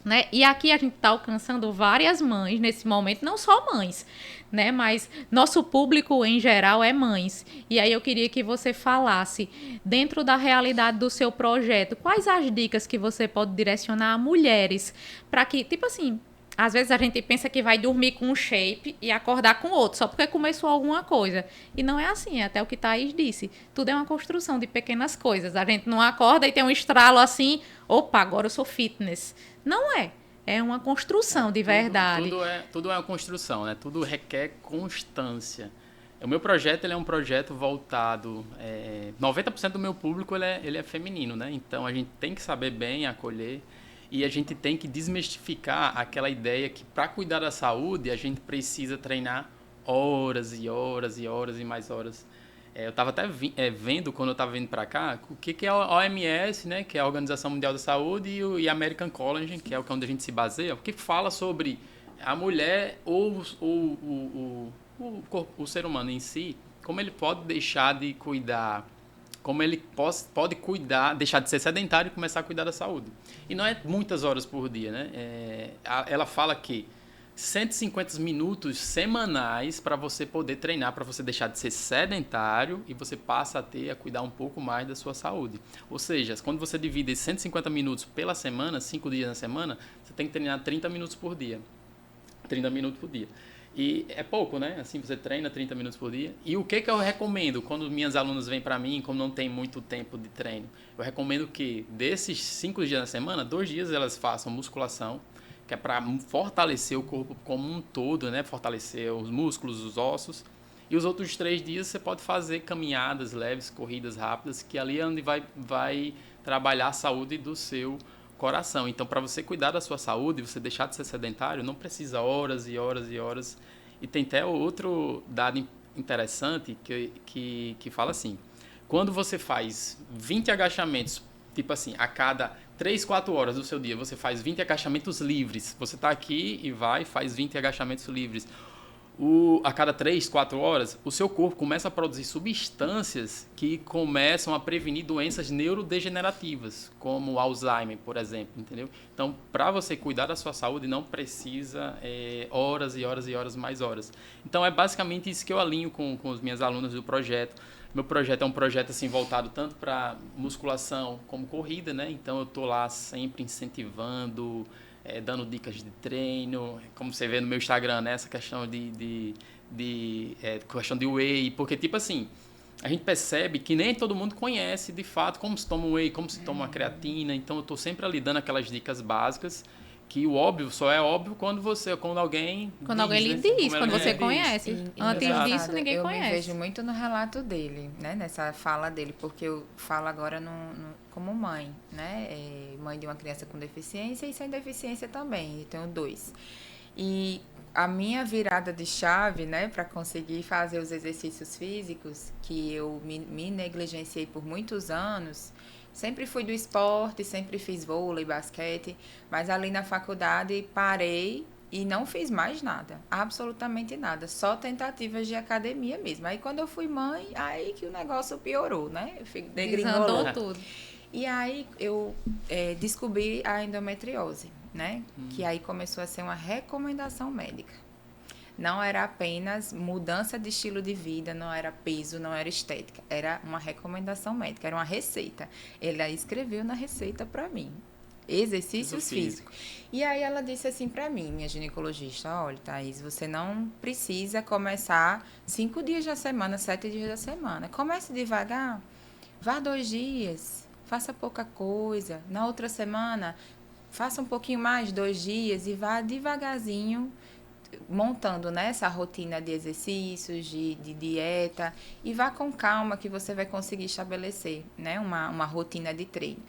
Né? E aqui a gente está alcançando várias mães nesse momento, não só mães, né? Mas nosso público em geral é mães. E aí eu queria que você falasse, dentro da realidade do seu projeto, quais as dicas que você pode direcionar a mulheres para que, tipo assim, às vezes a gente pensa que vai dormir com um shape e acordar com outro, só porque começou alguma coisa. E não é assim, até o que Thaís disse. Tudo é uma construção de pequenas coisas. A gente não acorda e tem um estralo assim, opa, agora eu sou fitness. Não é. É uma construção de verdade. Tudo é uma construção, né? Tudo requer constância. O meu projeto ele é um projeto voltado... 90% do meu público ele é feminino, né? Então a gente tem que saber bem acolher. E a gente tem que desmistificar aquela ideia que para cuidar da saúde a gente precisa treinar horas e horas e horas e mais horas. Eu estava até vendo, quando eu estava vindo para cá, o que é a OMS, né, que é a Organização Mundial da Saúde, e a American College, que é onde a gente se baseia, que fala sobre a mulher ou o ser humano em si, como ele pode deixar de cuidar, como ele pode cuidar, deixar de ser sedentário e começar a cuidar da saúde. E não é muitas horas por dia, né? Ela fala que 150 minutos semanais para você poder treinar, para você deixar de ser sedentário e você passa a cuidar um pouco mais da sua saúde. Ou seja, quando você divide esses 150 minutos pela semana, 5 dias na semana, você tem que treinar 30 minutos por dia. 30 minutos por dia. E é pouco, né? Assim, você treina 30 minutos por dia. E o que eu recomendo quando minhas alunas vêm para mim, como não tem muito tempo de treino? Eu recomendo que desses 5 dias na semana, 2 dias elas façam musculação, que é para fortalecer o corpo como um todo, né? Fortalecer os músculos, os ossos. E os outros 3 dias você pode fazer caminhadas leves, corridas rápidas, que ali é onde vai trabalhar a saúde do seu coração. Então, para você cuidar da sua saúde, você deixar de ser sedentário, não precisa horas e horas e horas. E tem até outro dado interessante que fala assim, quando você faz 20 agachamentos, tipo assim, a cada 3, 4 horas do seu dia, você faz 20 agachamentos livres. Você está aqui e faz 20 agachamentos livres. A cada 3, 4 horas, o seu corpo começa a produzir substâncias que começam a prevenir doenças neurodegenerativas, como Alzheimer, por exemplo, entendeu? Então, para você cuidar da sua saúde, não precisa horas e horas e horas mais horas. Então, é basicamente isso que eu alinho com as minhas alunas do projeto. Meu projeto é um projeto assim, voltado tanto para musculação como corrida, né? Então, eu estou lá sempre incentivando, dando dicas de treino, como você vê no meu Instagram, né? Essa questão questão de whey, porque tipo assim, a gente percebe que nem todo mundo conhece de fato como se toma um whey, como se toma uma creatina, então eu estou sempre ali dando aquelas dicas básicas, que o óbvio só é óbvio quando alguém lhe diz, quando você conhece. Antes disso, ninguém conhece. Eu me vejo muito no relato dele, né? Nessa fala dele, porque eu falo agora como mãe, né? Mãe de uma criança com deficiência e sem deficiência também, eu tenho 2. E a minha virada de chave, né, para conseguir fazer os exercícios físicos, que eu me negligenciei por muitos anos. Sempre fui do esporte, sempre fiz vôlei, basquete, mas ali na faculdade parei e não fiz mais nada, absolutamente nada, só tentativas de academia mesmo. Aí quando eu fui mãe, aí que o negócio piorou, né? Desandou tudo. E aí eu descobri a endometriose, né? Que aí começou a ser uma recomendação médica. Não era apenas mudança de estilo de vida, não era peso, não era estética. Era uma recomendação médica, era uma receita. Ela escreveu na receita para mim. Exercícios físicos. E aí ela disse assim para mim, minha ginecologista, olha, Thaís, você não precisa começar 5 dias da semana, 7 dias da semana. Comece devagar, vá 2 dias, faça pouca coisa. Na outra semana, faça um pouquinho mais, 2 dias e vá devagarzinho montando, né, essa rotina de exercícios, de dieta, e vá com calma que você vai conseguir estabelecer, né, uma rotina de treino.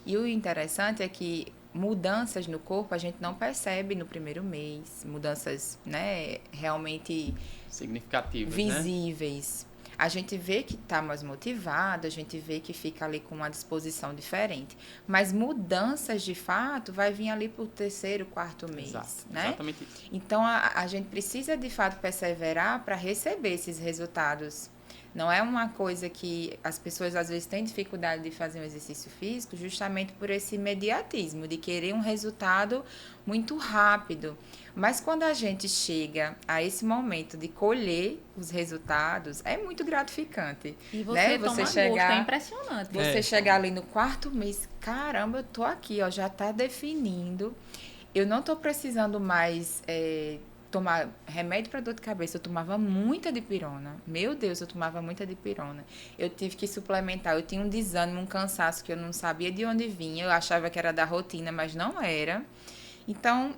E o interessante é que mudanças no corpo a gente não percebe no primeiro mês, mudanças, né, realmente significativas, visíveis. Né? A gente vê que está mais motivado, a gente vê que fica ali com uma disposição diferente. Mas mudanças, de fato, vai vir ali para o 3º, 4º mês. Exato, né? Exatamente isso. Então, a gente precisa, de fato, perseverar para receber esses resultados. Não é uma coisa que as pessoas, às vezes, têm dificuldade de fazer um exercício físico justamente por esse imediatismo, de querer um resultado muito rápido. Mas quando a gente chega a esse momento de colher os resultados, é muito gratificante. E né? você chegar, gosto, é impressionante. Você chegar ali no 4º mês, caramba, eu tô aqui, ó, já tá definindo. Eu não tô precisando mais tomar remédio para dor de cabeça. Eu tomava muita dipirona. Meu Deus, eu tomava muita dipirona. Eu tive que suplementar. Eu tinha um desânimo, um cansaço que eu não sabia de onde vinha. Eu achava que era da rotina, mas não era. Então,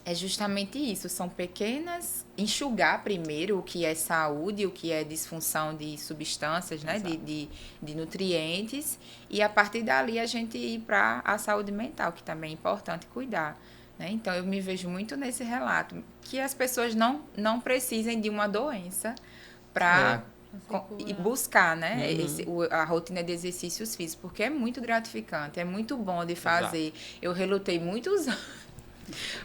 é justamente isso. São pequenas... Enxugar primeiro o que é saúde, o que é disfunção de substâncias, né? de nutrientes. E, a partir dali, a gente ir para a saúde mental, que também é importante cuidar. Né? Então, eu me vejo muito nesse relato, que as pessoas não precisem de uma doença para buscar, né? A rotina de exercícios físicos, porque é muito gratificante, é muito bom de fazer. Exato. Eu relutei muitos anos,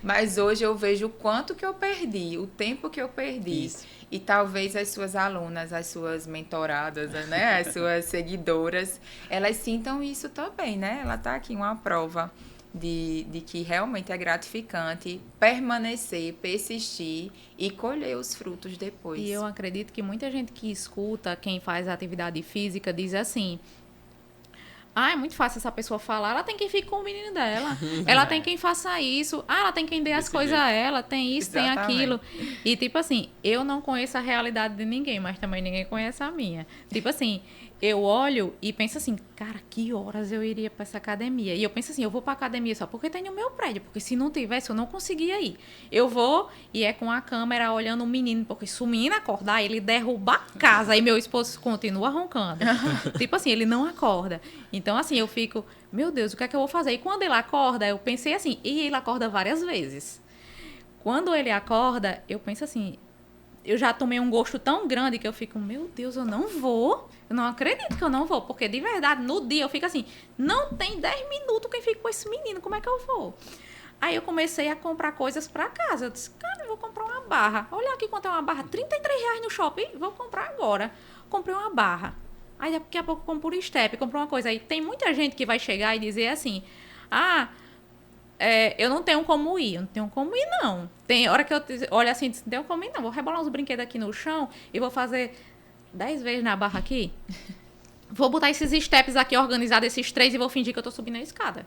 mas hoje eu vejo o quanto que eu perdi, o tempo que eu perdi. Isso. E talvez as suas alunas, as suas mentoradas, né? As suas seguidoras, elas sintam isso também, né? Ela está aqui, uma prova de que realmente é gratificante permanecer, persistir e colher os frutos depois. E eu acredito que muita gente que escuta quem faz atividade física diz assim: é muito fácil essa pessoa falar, ela tem quem fique com o menino dela, ela tem quem faça isso, ela tem quem dê as coisas a ela, tem isso, Exatamente. tem aquilo. E tipo assim, eu não conheço a realidade de ninguém, mas também ninguém conhece a minha. Tipo assim, eu olho e penso assim, cara, que horas eu iria para essa academia? E eu penso assim, eu vou para academia só porque tem no meu prédio, porque se não tivesse eu não conseguia ir. Eu vou e é com a câmera olhando o menino, porque se o menino acordar, ele derruba a casa e meu esposo continua roncando. Tipo assim, ele não acorda. Então assim, eu fico, meu Deus, o que é que eu vou fazer? E quando ele acorda, eu pensei assim, e ele acorda várias vezes. Quando ele acorda, eu penso assim, eu já tomei um gosto tão grande que eu fico, meu Deus, eu não vou. Eu não acredito que eu não vou. Porque, de verdade, no dia eu fico assim, não tem 10 minutos que eu fico com esse menino, como é que eu vou? Aí eu comecei a comprar coisas pra casa. Eu disse, cara, eu vou comprar uma barra. Olha aqui quanto é uma barra, R$33 no shopping, vou comprar agora. Comprei uma barra. Aí daqui a pouco eu compro um step, comprei uma coisa. Aí tem muita gente que vai chegar e dizer assim, eu não tenho como ir. Eu não tenho como ir, não. Tem hora que eu olho assim, não tenho como ir, não. Vou rebolar uns brinquedos aqui no chão e vou fazer 10 vezes na barra aqui. Vou botar esses steps aqui organizados, esses 3, e vou fingir que eu tô subindo a escada.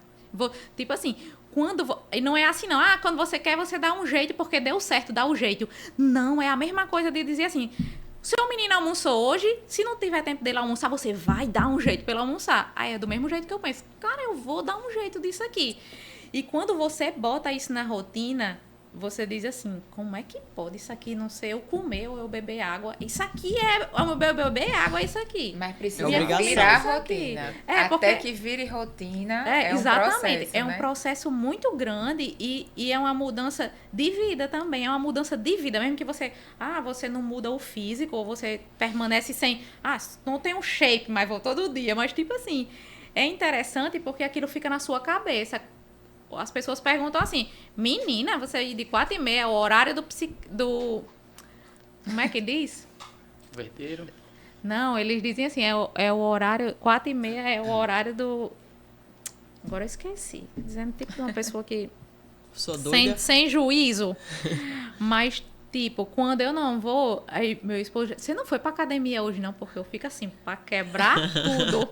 Tipo assim, e não é assim, não. Quando você quer, você dá um jeito, porque deu certo, dá um jeito. Não, é a mesma coisa de dizer assim, seu menino almoçou hoje, se não tiver tempo dele almoçar, você vai dar um jeito pra ele almoçar. Aí é do mesmo jeito que eu penso, cara, eu vou dar um jeito disso aqui. E quando você bota isso na rotina, você diz assim, como é que pode isso aqui não ser eu comer ou eu beber água? Isso aqui eu beber água, é isso aqui. Mas precisa obrigação. virar Isso aqui. rotina. Porque Até que vire rotina, um exatamente. processo, É um né? processo muito grande e é uma mudança de vida também. É uma mudança de vida. Mesmo que você não muda o físico, ou você permanece sem... não tem um shape, mas vou todo dia. Mas tipo assim, é interessante porque aquilo fica na sua cabeça. As pessoas perguntam assim, menina, você ir de 4h30, é o horário do... Como é que diz? Verteiro. Não, eles dizem assim, é o horário... 4h30 é o horário do... Agora eu esqueci. Dizendo tipo de uma pessoa que... Sou doida. Sem juízo. Mas, tipo, quando eu não vou... Aí meu esposo... Você não foi pra academia hoje, não? Porque eu fico assim, pra quebrar tudo.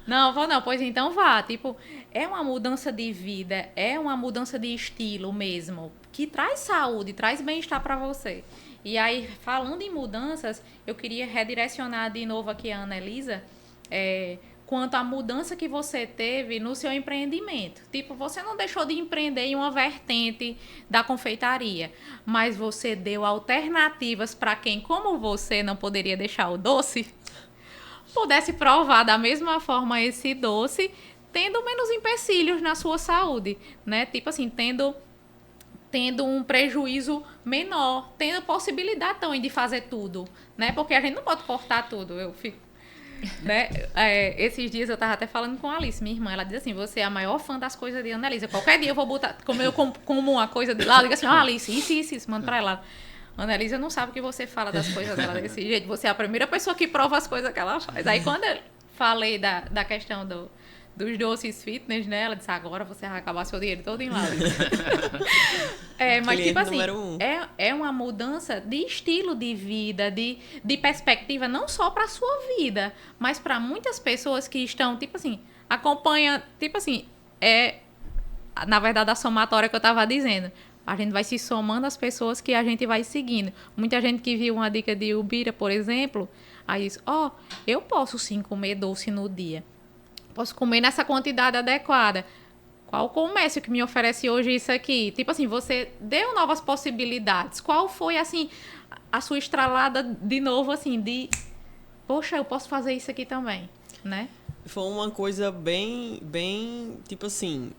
Não, vou não. Pois então vá. Tipo, é uma mudança de vida. É uma mudança de estilo mesmo. Que traz saúde, traz bem-estar pra você. E aí, falando em mudanças, eu queria redirecionar de novo aqui a Ana Elisa, quanto à mudança que você teve no seu empreendimento. Tipo, você não deixou de empreender em uma vertente da confeitaria, mas você deu alternativas para quem, como você, não poderia deixar o doce, pudesse provar da mesma forma esse doce, tendo menos empecilhos na sua saúde, né? Tipo assim, tendo um prejuízo menor, tendo possibilidade também de fazer tudo, né? Porque a gente não pode cortar tudo. Eu fico, né? Esses dias eu tava até falando com a Alice, minha irmã, ela diz assim, você é a maior fã das coisas de Ana Elisa. Qualquer dia eu vou botar, como uma coisa de lá, eu digo assim, Alice, isso, manda pra ela. Ana Elisa não sabe que você fala das coisas dela desse jeito, você é a primeira pessoa que prova as coisas que ela faz. Aí quando eu falei da questão dos doces fitness, né? Ela disse, agora você vai acabar seu dinheiro todo em lá. Mas tipo assim, é uma mudança de estilo de vida, de perspectiva, não só para sua vida, mas para muitas pessoas que estão, tipo assim, acompanha, tipo assim, na verdade a somatória que eu estava dizendo. A gente vai se somando às pessoas que a gente vai seguindo. Muita gente que viu uma dica de Ubira, por exemplo, aí diz, eu posso sim comer doce no dia. Posso comer nessa quantidade adequada. Qual o comércio que me oferece hoje isso aqui? Tipo assim, você deu novas possibilidades. Qual foi, assim, a sua estralada de novo, assim, poxa, eu posso fazer isso aqui também, né? Foi uma coisa bem, tipo assim,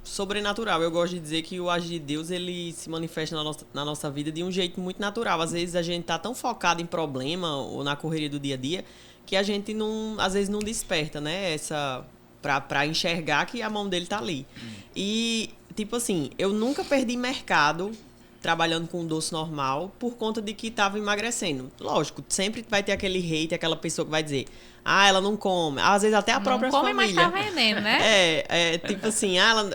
sobrenatural. Eu gosto de dizer que o agir de Deus, ele se manifesta na nossa vida de um jeito muito natural. Às vezes a gente tá tão focado em problema ou na correria do dia a dia que a gente às vezes não desperta, né? Pra enxergar que a mão dele tá ali. E, tipo assim, eu nunca perdi mercado trabalhando com doce normal por conta de que tava emagrecendo. Lógico, sempre vai ter aquele hate, aquela pessoa que vai dizer, ela não come. Às vezes até a própria não come, família. mas tá vendendo, né? Tipo assim, ela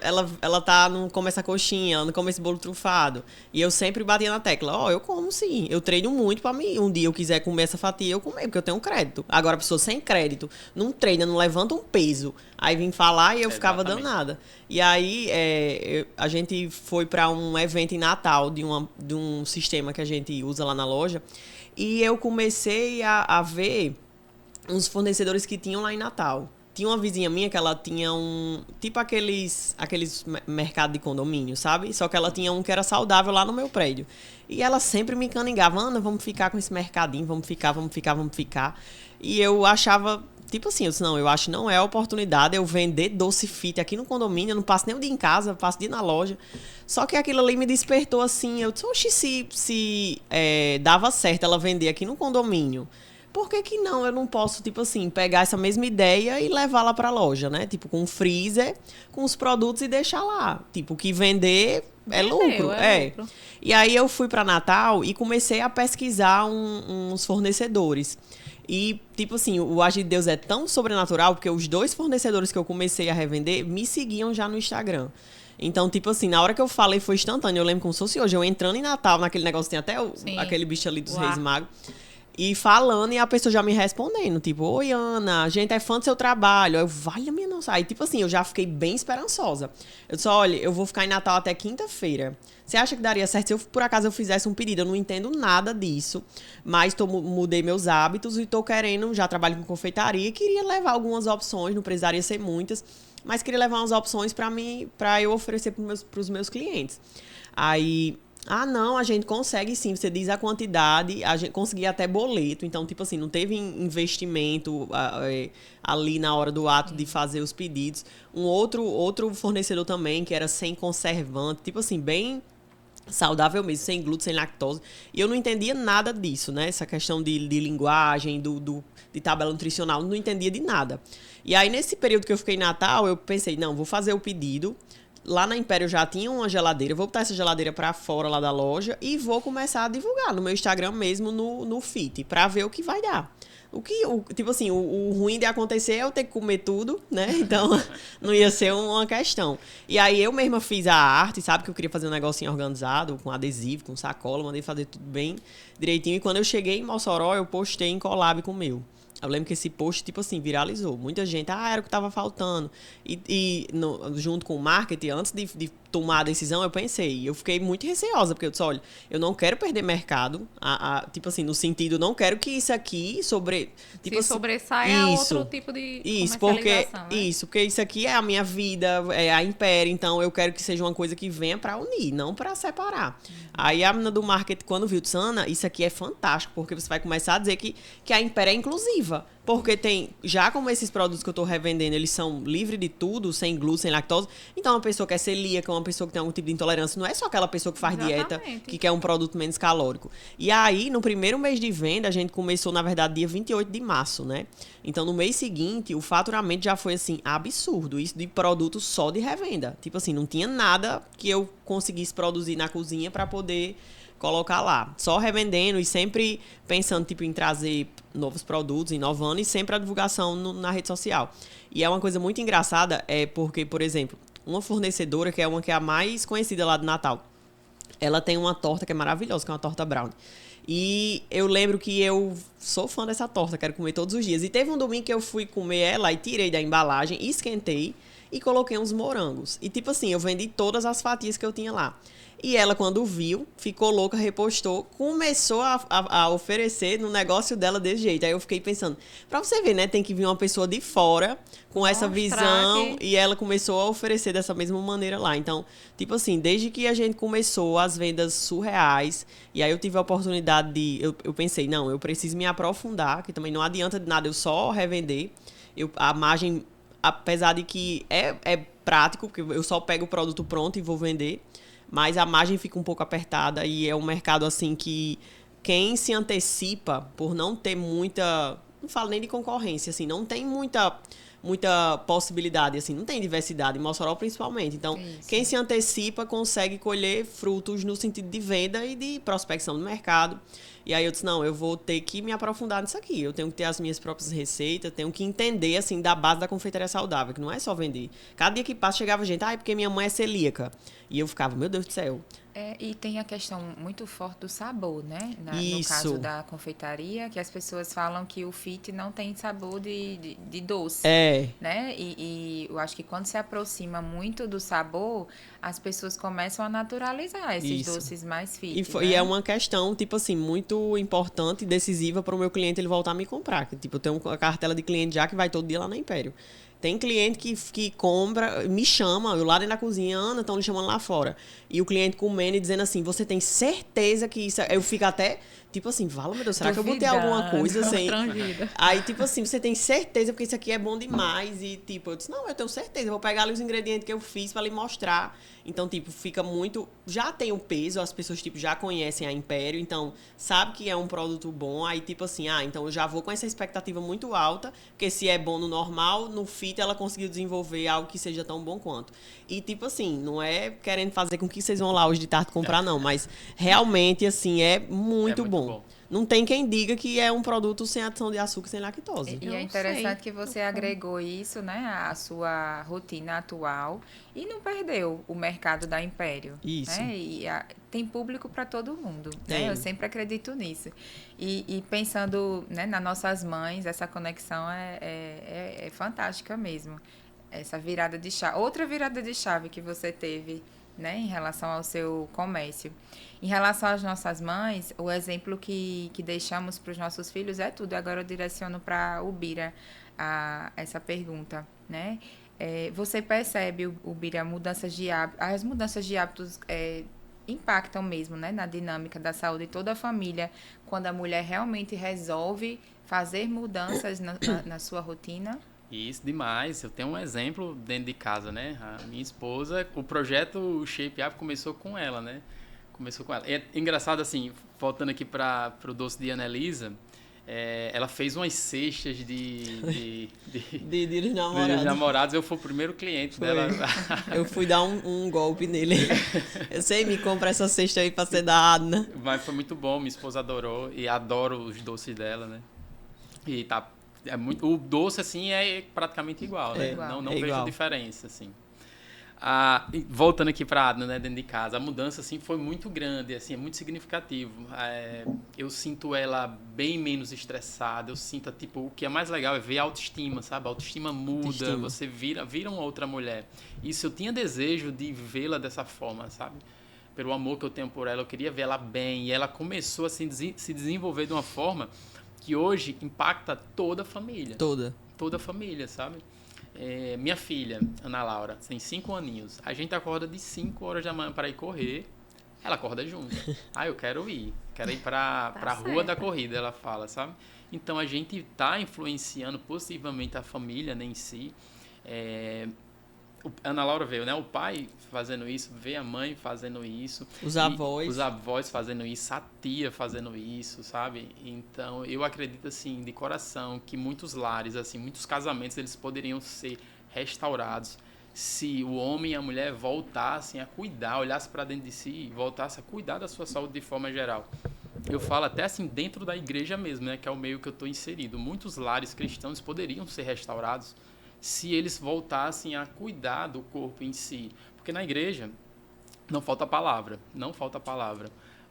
não come essa coxinha, ela não come esse bolo trufado. E eu sempre batia na tecla, eu como sim. Eu treino muito pra mim. Um dia eu quiser comer essa fatia, eu comer, porque eu tenho um crédito. Agora, a pessoa sem crédito, não treina, não levanta um peso. Aí vim falar e eu ficava danada. E aí, a gente foi pra um evento em Natal de um sistema que a gente usa lá na loja. E eu comecei a ver uns fornecedores que tinham lá em Natal. Tinha uma vizinha minha que ela tinha tipo aqueles mercados de condomínio, sabe? Só que ela tinha um que era saudável lá no meu prédio. E ela sempre me encaningava, Ana, vamos ficar com esse mercadinho, vamos ficar. E eu achava, tipo assim, eu disse, não, eu acho que não é a oportunidade eu vender doce fit aqui no condomínio, eu não passo nem o dia em casa, passo o dia na loja. Só que aquilo ali me despertou assim, eu disse, oxe, se dava certo ela vender aqui no condomínio, por que não? Eu não posso, tipo assim, pegar essa mesma ideia e levar lá pra loja, né? Tipo, com um freezer, com os produtos e deixar lá. Tipo, que vender é lucro. Lucro. E aí eu fui pra Natal e comecei a pesquisar uns fornecedores. E, tipo assim, o Agir de Deus é tão sobrenatural, porque os 2 fornecedores que eu comecei a revender me seguiam já no Instagram. Então, tipo assim, na hora que eu falei foi instantâneo. Eu lembro como se fosse hoje, eu entrando em Natal, naquele negócio, tem até aquele bicho ali dos Reis Magos. E falando, e a pessoa já me respondendo, tipo, oi, Ana, a gente é fã do seu trabalho. Aí eu, vale a minha nossa. Aí, tipo assim, eu já fiquei bem esperançosa. Eu disse, olha, eu vou ficar em Natal até quinta-feira. Você acha que daria certo se eu, por acaso, eu fizesse um pedido? Eu não entendo nada disso, mas mudei meus hábitos e tô querendo, já trabalho com confeitaria, e queria levar algumas opções, não precisaria ser muitas, mas queria levar umas opções para eu oferecer pros meus clientes. Aí... não, a gente consegue sim, você diz a quantidade, a gente conseguia até boleto, então, tipo assim, não teve investimento ali na hora do ato de fazer os pedidos. Um outro fornecedor também, que era sem conservante, tipo assim, bem saudável mesmo, sem glúten, sem lactose, e eu não entendia nada disso, né, essa questão de linguagem, de tabela nutricional, não entendia de nada. E aí, nesse período que eu fiquei em Natal, eu pensei, não, vou fazer o pedido. Lá na Império já tinha uma geladeira, eu vou botar essa geladeira pra fora lá da loja e vou começar a divulgar no meu Instagram mesmo, no Fit, pra ver o que vai dar. Tipo assim, o ruim de acontecer é eu ter que comer tudo, né? Então, não ia ser uma questão. E aí, eu mesma fiz a arte, sabe? Que eu queria fazer um negocinho organizado, com adesivo, com sacola, mandei fazer tudo bem direitinho. E quando eu cheguei em Mossoró, eu postei em collab com o meu. Eu lembro que esse post, tipo assim, viralizou. Muita gente, era o que tava faltando. Junto com o marketing, antes de tomar a decisão, eu pensei. Eu fiquei muito receosa, porque eu disse, olha, eu não quero perder mercado. Tipo assim, no sentido, não quero que isso aqui tipo assim, sobressaia a outro tipo de comercialização, né? Porque isso aqui é a minha vida, é a Império, então eu quero que seja uma coisa que venha pra unir, não pra separar. Aí a menina do marketing, quando viu, disse, Ana, isso aqui é fantástico, porque você vai começar a dizer que a Império é inclusiva. Porque já como esses produtos que eu tô revendendo, eles são livres de tudo, sem glúten, sem lactose. Então, uma pessoa que é celíaca, uma pessoa que tem algum tipo de intolerância, não é só aquela pessoa que faz dieta, que quer um produto menos calórico. E aí, no primeiro mês de venda, a gente começou, na verdade, dia 28 de março, né? Então, no mês seguinte, o faturamento já foi, assim, absurdo. Isso de produto só de revenda. Tipo assim, não tinha nada que eu conseguisse produzir na cozinha para poder colocar lá. Só revendendo e sempre pensando, tipo, em trazer novos produtos, inovando e sempre a divulgação na rede social. E é uma coisa muito engraçada, porque, por exemplo, uma fornecedora, que é a mais conhecida lá do Natal, ela tem uma torta que é maravilhosa, que é uma torta brownie. E eu lembro que eu sou fã dessa torta, quero comer todos os dias. E teve um domingo que eu fui comer ela e tirei da embalagem, esquentei e coloquei uns morangos. E tipo assim, eu vendi todas as fatias que eu tinha lá. E ela, quando viu, ficou louca, repostou, começou a oferecer no negócio dela desse jeito. Aí eu fiquei pensando, pra você ver, né? Tem que vir uma pessoa de fora com essa visão. E ela começou a oferecer dessa mesma maneira lá. Então, tipo assim, desde que a gente começou as vendas surreais, e aí eu tive a oportunidade eu pensei, não, eu preciso me aprofundar, que também não adianta de nada eu só revender. A margem, apesar de que é prático, porque eu só pego o produto pronto e vou vender, mas a margem fica um pouco apertada e é um mercado assim que quem se antecipa por não ter muita não falo nem de concorrência, assim, não tem muita possibilidade, assim, não tem diversidade, em Mossoró principalmente. Então, quem se antecipa consegue colher frutos no sentido de venda e de prospecção do mercado. E aí eu disse, não, eu vou ter que me aprofundar nisso aqui. Eu tenho que ter as minhas próprias receitas, tenho que entender, assim, da base da confeitaria saudável, que não é só vender. Cada dia que passa, chegava gente, porque minha mãe é celíaca. E eu ficava, meu Deus do céu. E tem a questão muito forte do sabor, né? No Isso. caso da confeitaria, que as pessoas falam que o fit não tem sabor de doce. Né? E eu acho que quando se aproxima muito do sabor, as pessoas começam a naturalizar esses doces mais fit. E é uma questão, tipo assim, muito importante e decisiva para o meu cliente ele voltar a me comprar. Que, tipo, eu tenho uma cartela de cliente já que vai todo dia lá na Império. Tem cliente que compra, me chama, eu lá dentro da cozinha, Ana, estão lhe chamando lá fora. E o cliente comendo e dizendo assim, você tem certeza que isso... Eu fico até, tipo assim, fala, meu Deus, será que eu botei alguma coisa assim? Aí, tipo assim, você tem certeza, porque isso aqui é bom demais. E, tipo, eu disse, não, eu tenho certeza, eu vou pegar ali os ingredientes que eu fiz para lhe mostrar. Então, tipo, fica muito... Já tem um peso, as pessoas, tipo, já conhecem a Império, então, sabe que é um produto bom. Aí, tipo assim, então eu já vou com essa expectativa muito alta, porque se é bom no normal, no fit ela conseguiu desenvolver algo que seja tão bom quanto. E, tipo assim, não é querendo fazer com que vocês vão lá hoje de tarde comprar, não, mas realmente, assim, é muito bom. Não tem quem diga que é um produto sem adição de açúcar, sem lactose. E é interessante que você agregou isso, né, à sua rotina atual e não perdeu o mercado da Império. Isso. Né? E tem público para todo mundo. Né? Eu sempre acredito nisso. E pensando, né, nas nossas mães, essa conexão é fantástica mesmo. Essa virada de chave. Outra virada de chave que você teve, né, em relação ao seu comércio. Em relação às nossas mães, o exemplo que deixamos para os nossos filhos é tudo. Agora eu direciono para o Bira essa pergunta, né? Você percebe, o Bira, as mudanças de hábitos impactam mesmo, né, na dinâmica da saúde de toda a família, quando a mulher realmente resolve fazer mudanças na sua rotina? Isso, demais. Eu tenho um exemplo dentro de casa, né? A minha esposa, o projeto Shape Up começou com ela, né? Começou com ela. É engraçado, assim, voltando aqui para o doce de Annelisa, ela fez umas cestas de namorados. Eu fui o primeiro cliente dela. Eu fui dar um golpe nele. Eu sei, me compra essa cesta aí para ser da Adna. Mas foi muito bom, minha esposa adorou e adoro os doces dela, né? E tá... o doce, assim, é praticamente igual, né? Não vejo diferença, assim. Voltando aqui para a Adna, né, dentro de casa, a mudança, assim, foi muito grande, assim, é muito significativo. Eu sinto ela bem menos estressada, eu sinto, tipo, o que é mais legal é ver a autoestima, sabe? A autoestima muda, você vira uma outra mulher. Isso, eu tinha desejo de vê-la dessa forma, sabe? Pelo amor que eu tenho por ela, eu queria ver ela bem, e ela começou, assim, se desenvolver de uma forma que hoje impacta toda a família. Toda a família, sabe? Minha filha, Ana Laura, tem 5 aninhos. A gente acorda de 5 horas da manhã para ir correr. Ela acorda junto. Eu quero ir para a rua da corrida, ela fala, sabe? Então, a gente está influenciando positivamente a família, né, em si. Ana Laura veio, né? O pai fazendo isso, vê a mãe fazendo isso. Os avós fazendo isso, a tia fazendo isso, sabe? Então, eu acredito, assim, de coração, que muitos lares, assim, muitos casamentos, eles poderiam ser restaurados se o homem e a mulher voltassem a cuidar, olhassem para dentro de si e voltassem a cuidar da sua saúde de forma geral. Eu falo até, assim, dentro da igreja mesmo, né? Que é o meio que eu estou inserido. Muitos lares cristãos poderiam ser restaurados se eles voltassem a cuidar do corpo em si. Porque na igreja não falta palavra,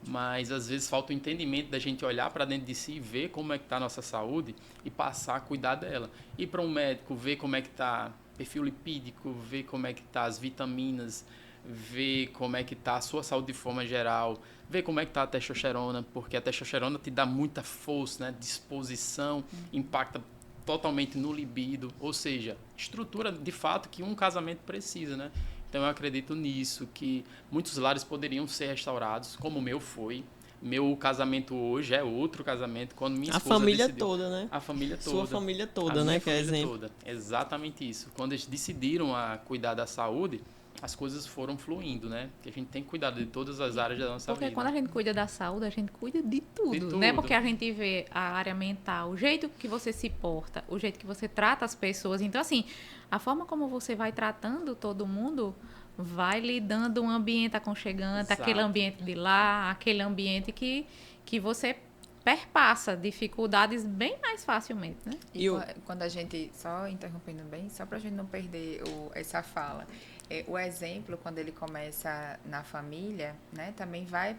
mas às vezes falta o entendimento da gente olhar para dentro de si e ver como é que está a nossa saúde e passar a cuidar dela. Ir para um médico, ver como é que está perfil lipídico, ver como é que está as vitaminas, ver como é que está a sua saúde de forma geral, ver como é que está a testosterona, porque a testosterona te dá muita força, né, disposição, impacta totalmente no libido, ou seja, estrutura de fato que um casamento precisa, né? Então eu acredito nisso, que muitos lares poderiam ser restaurados, como o meu foi. Meu casamento hoje é outro casamento, quando minha esposa família decidiu, toda, né? A família toda. Sua família toda, né? Que é exemplo. Toda. Exatamente isso. Quando eles decidiram a cuidar da saúde, as coisas foram fluindo, né? Que a gente tem que cuidar de todas as áreas da nossa Porque vida. quando a gente cuida da saúde, a gente cuida de tudo, De né? tudo. Porque a gente vê a área mental, o jeito que você se porta, o jeito que você trata as pessoas. Então, assim, a forma como você vai tratando todo mundo vai lhe dando um ambiente aconchegante, Exato. aquele ambiente de lá, aquele ambiente que você perpassa dificuldades bem mais facilmente, né? E quando a gente, só interrompendo bem, só para a gente não perder essa fala, o exemplo, quando ele começa na família, né, também vai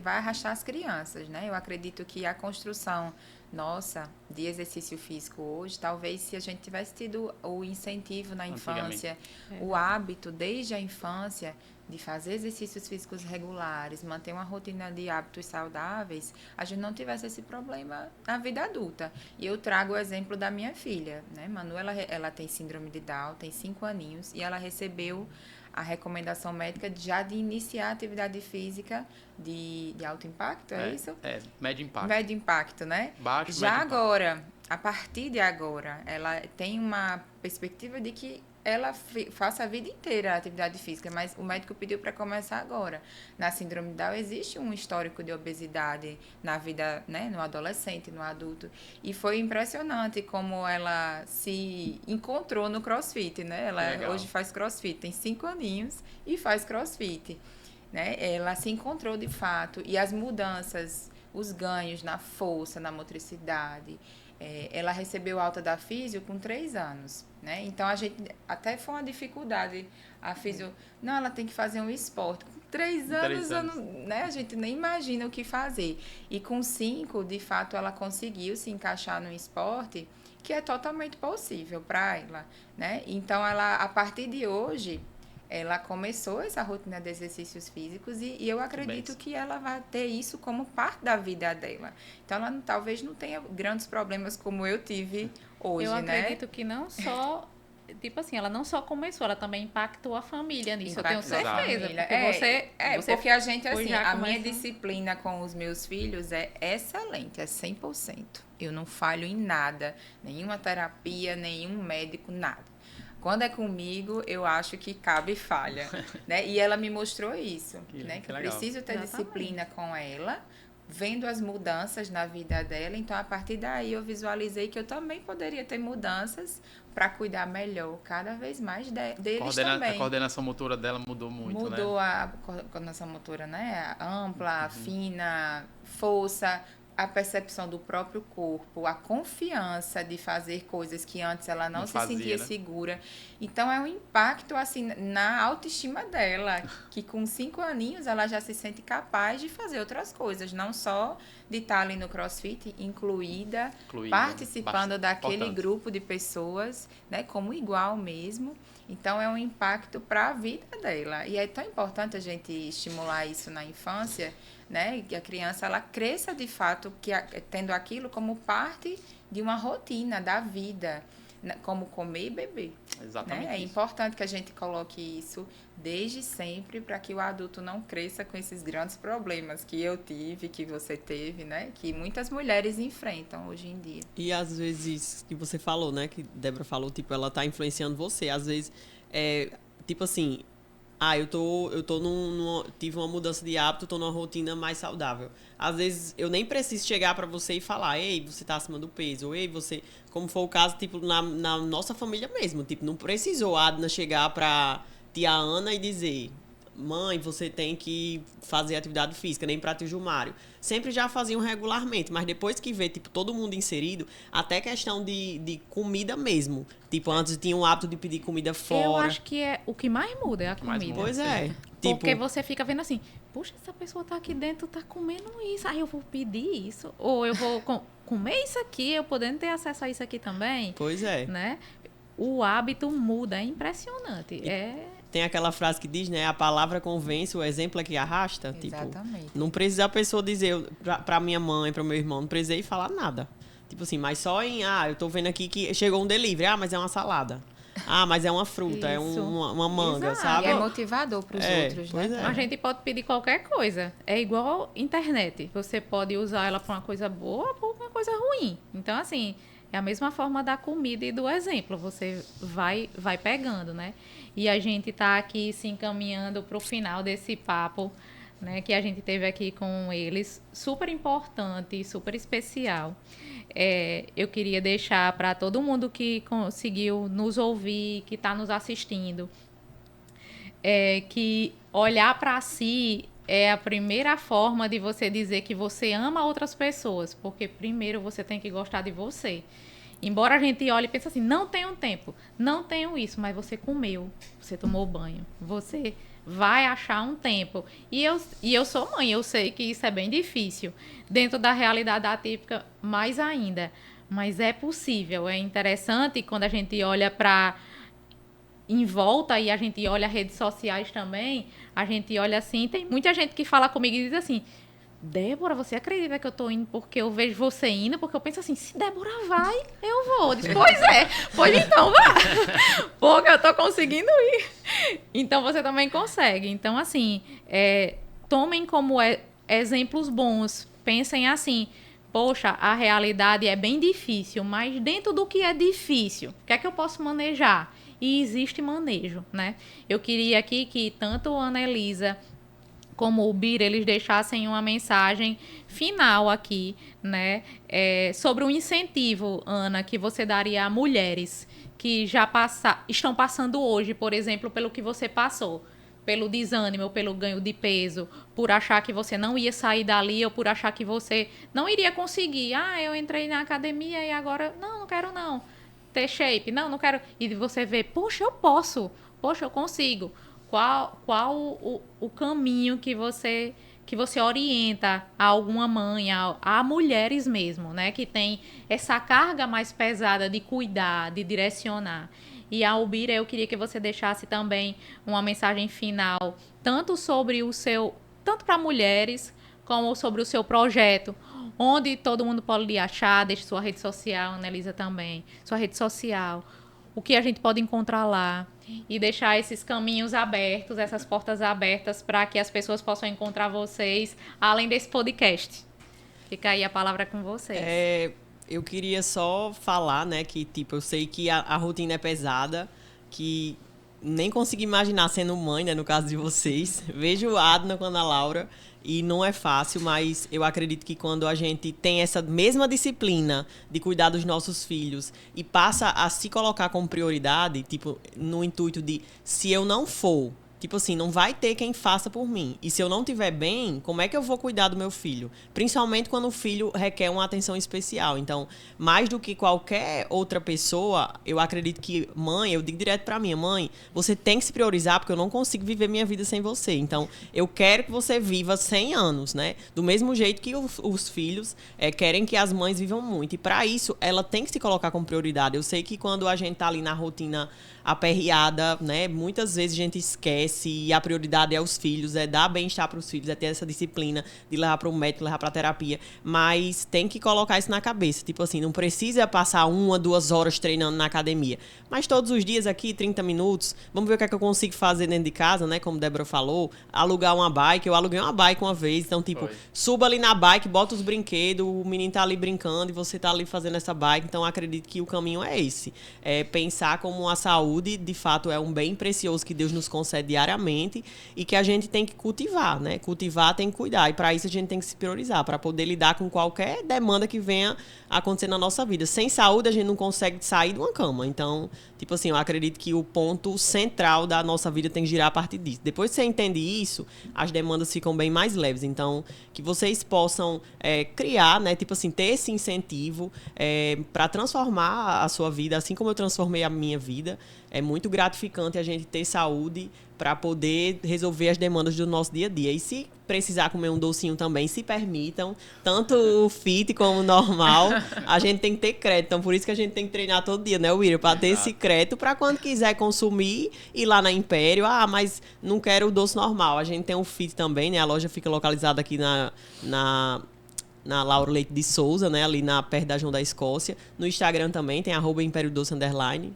arrastar as crianças, né? Eu acredito que a construção nossa de exercício físico hoje, talvez se a gente tivesse tido o incentivo na infância, o hábito desde a infância de fazer exercícios físicos regulares, manter uma rotina de hábitos saudáveis, a gente não tivesse esse problema na vida adulta. E eu trago o exemplo da minha filha, né? Manu, ela tem síndrome de Down, tem 5 aninhos, e ela recebeu a recomendação médica já de iniciar a atividade física de alto impacto, é isso? Médio impacto. Médio impacto, né? Baixo, já médio agora, a partir de agora, ela tem uma perspectiva de que ela faça a vida inteira a atividade física, mas o médico pediu para começar agora. Na síndrome de Down existe um histórico de obesidade na vida, né, no adolescente, no adulto, e foi impressionante como ela se encontrou no CrossFit, né? Ela hoje faz CrossFit, tem 5 aninhos e faz CrossFit, né? Ela se encontrou de fato, e as mudanças, os ganhos na força, na motricidade. Ela recebeu alta da físio com 3 anos, né? Então, a gente até foi uma dificuldade. A físio, não, ela tem que fazer um esporte. Com 3 anos. Né? A gente nem imagina o que fazer. E com 5, de fato, ela conseguiu se encaixar no esporte, que é totalmente possível para ela, né? Então, ela, a partir de hoje, ela começou essa rotina de exercícios físicos e eu acredito que ela vai ter isso como parte da vida dela. Então, ela talvez não tenha grandes problemas como eu tive hoje, eu né? acredito que não só... Tipo assim, ela não só começou, ela também impactou a família nisso, eu tenho certeza. Porque porque a gente, assim, a minha disciplina com os meus filhos é excelente, é 100%. Eu não falho em nada, nenhuma terapia, nenhum médico, nada. Quando é comigo, eu acho que cabe falha, né? E ela me mostrou isso, né? Que eu preciso ter disciplina com ela, vendo as mudanças na vida dela. Então, a partir daí, eu visualizei que eu também poderia ter mudanças para cuidar melhor, cada vez mais deles também. A coordenação motora dela mudou muito, né? Mudou a coordenação motora, né? Ampla, fina, força, a percepção do próprio corpo, a confiança de fazer coisas que antes ela não se sentia segura. Então, é um impacto, assim, na autoestima dela, que com 5 aninhos ela já se sente capaz de fazer outras coisas, não só de estar ali no CrossFit, incluída participando daquele grupo de pessoas, né, como igual mesmo. Então, é um impacto para a vida dela. E é tão importante a gente estimular isso na infância, né? Que a criança ela cresça de fato tendo aquilo como parte de uma rotina da vida, né? Como comer e beber. Exatamente. Né? É importante que a gente coloque isso desde sempre para que o adulto não cresça com esses grandes problemas que eu tive, que você teve, né? Que muitas mulheres enfrentam hoje em dia. E às vezes, que você falou, né? Que Débora falou, tipo, ela tá influenciando você. Às vezes, tipo assim, tive uma mudança de hábito, tô numa rotina mais saudável. Às vezes, eu nem preciso chegar pra você e falar, ei, você tá acima do peso, ou ei, você... Como foi o caso, tipo, na nossa família mesmo. Tipo, não precisou a Adna chegar pra tia Ana e dizer, mãe, você tem que fazer atividade física, nem pra tio Gilmário. Sempre já faziam regularmente, mas depois que vê, tipo, todo mundo inserido, até questão de comida mesmo. Tipo, antes tinha um hábito de pedir comida fora. Eu acho que o que mais muda é a comida. Pois é. Porque Tipo, você fica vendo assim, puxa, essa pessoa tá aqui dentro, tá comendo isso, aí eu vou pedir isso, ou eu vou comer isso aqui, eu podendo ter acesso a isso aqui também. Pois é. Né? O hábito muda, é impressionante. Tem aquela frase que diz, né? A palavra convence, o exemplo é que arrasta. Exatamente. Tipo, não precisa a pessoa dizer pra minha mãe, pro meu irmão, não precisei falar nada. Tipo assim, mas só em, eu tô vendo aqui que chegou um delivery, mas é uma salada. Mas é uma fruta, é uma manga, exato. sabe? E é motivador para os outros, né? A gente pode pedir qualquer coisa. É igual internet. Você pode usar ela para uma coisa boa ou para uma coisa ruim. Então, assim, É a mesma forma da comida e do exemplo. Você vai pegando, né? E a gente está aqui se encaminhando para o final desse papo, né, que a gente teve aqui com eles, super importante, super especial. Eu queria deixar para todo mundo que conseguiu nos ouvir, que está nos assistindo, que olhar para si é a primeira forma de você dizer que você ama outras pessoas, porque primeiro você tem que gostar de você. Embora a gente olhe e pense assim, não tenho tempo, não tenho isso, mas você comeu, você tomou banho, você vai achar um tempo. E eu sou mãe, eu sei que isso é bem difícil. Dentro da realidade atípica, mais ainda. Mas é possível, é interessante quando a gente olha para em volta e a gente olha redes sociais também, a gente olha assim, tem muita gente que fala comigo e diz assim, Débora, você acredita que eu tô indo porque eu vejo você indo? Porque eu penso assim, se Débora vai, eu vou. Eu disse, pois então vá. Porque eu tô conseguindo ir. Então você também consegue. Então, assim, tomem como exemplos bons. Pensem assim, poxa, a realidade é bem difícil, mas dentro do que é difícil, o que é que eu posso manejar? E existe manejo, né? Eu queria aqui que tanto a Ana Elisa como o Bira, eles deixassem uma mensagem final aqui, né, sobre o incentivo, Ana, que você daria a mulheres que já estão passando hoje, por exemplo, pelo que você passou, pelo desânimo, pelo ganho de peso, por achar que você não ia sair dali ou por achar que você não iria conseguir. Eu entrei na academia e agora, não quero não ter shape, não quero. E você vê, poxa, eu posso, poxa, eu consigo. Qual o caminho que você orienta a alguma mãe, a mulheres mesmo, né? Que tem essa carga mais pesada de cuidar, de direcionar. E a Ubira, eu queria que você deixasse também uma mensagem final, tanto para mulheres, como sobre o seu projeto, onde todo mundo pode lhe achar, deixe sua rede social, Annelisa também, sua rede social, o que a gente pode encontrar lá. E deixar esses caminhos abertos, essas portas abertas para que as pessoas possam encontrar vocês, além desse podcast. Fica aí a palavra com vocês. Eu queria só falar, né, que tipo, eu sei que a rotina é pesada, que nem consigo imaginar sendo mãe, né, no caso de vocês. Vejo a Adna com a Ana Laura e não é fácil, mas eu acredito que quando a gente tem essa mesma disciplina de cuidar dos nossos filhos e passa a se colocar como prioridade, tipo, no intuito de, se eu não for, tipo assim, não vai ter quem faça por mim. E se eu não estiver bem, como é que eu vou cuidar do meu filho? Principalmente quando o filho requer uma atenção especial. Então, mais do que qualquer outra pessoa, eu acredito que, mãe, eu digo direto pra minha mãe, você tem que se priorizar porque eu não consigo viver minha vida sem você. Então, eu quero que você viva 100 anos, né? Do mesmo jeito que os filhos querem que as mães vivam muito. E para isso, ela tem que se colocar como prioridade. Eu sei que quando a gente tá ali na rotina aperreada, né? Muitas vezes a gente esquece e a prioridade é os filhos, é dar bem-estar para os filhos, é ter essa disciplina de levar para o médico, levar para a terapia, mas tem que colocar isso na cabeça, tipo assim, não precisa passar 1 a 2 horas treinando na academia, mas todos os dias aqui, 30 minutos, vamos ver o que é que eu consigo fazer dentro de casa, né, como Débora falou, alugar uma bike, eu aluguei uma bike uma vez, então tipo, suba ali na bike, bota os brinquedos, o menino tá ali brincando e você tá ali fazendo essa bike, então acredito que o caminho é esse, pensar como a saúde, de fato, é um bem precioso que Deus nos concede diariamente e que a gente tem que cultivar, né? Cultivar tem que cuidar. E para isso a gente tem que se priorizar, para poder lidar com qualquer demanda que venha acontecer na nossa vida. Sem saúde, a gente não consegue sair de uma cama. Então, tipo assim, eu acredito que o ponto central da nossa vida tem que girar a partir disso. Depois que você entende isso, as demandas ficam bem mais leves. Então, que vocês possam criar, né? Tipo assim, ter esse incentivo para transformar a sua vida, assim como eu transformei a minha vida. É muito gratificante a gente ter saúde para poder resolver as demandas do nosso dia a dia. E se precisar comer um docinho também, se permitam, tanto o fit como o normal, a gente tem que ter crédito. Então, por isso que a gente tem que treinar todo dia, né, William? Para ter esse crédito, para quando quiser consumir, ir lá na Império, mas não quero o doce normal. A gente tem o fit também, né? A loja fica localizada aqui na Laura Leite de Souza, né? Ali perto da João da Escócia. No Instagram também tem @ImpérioDoce_.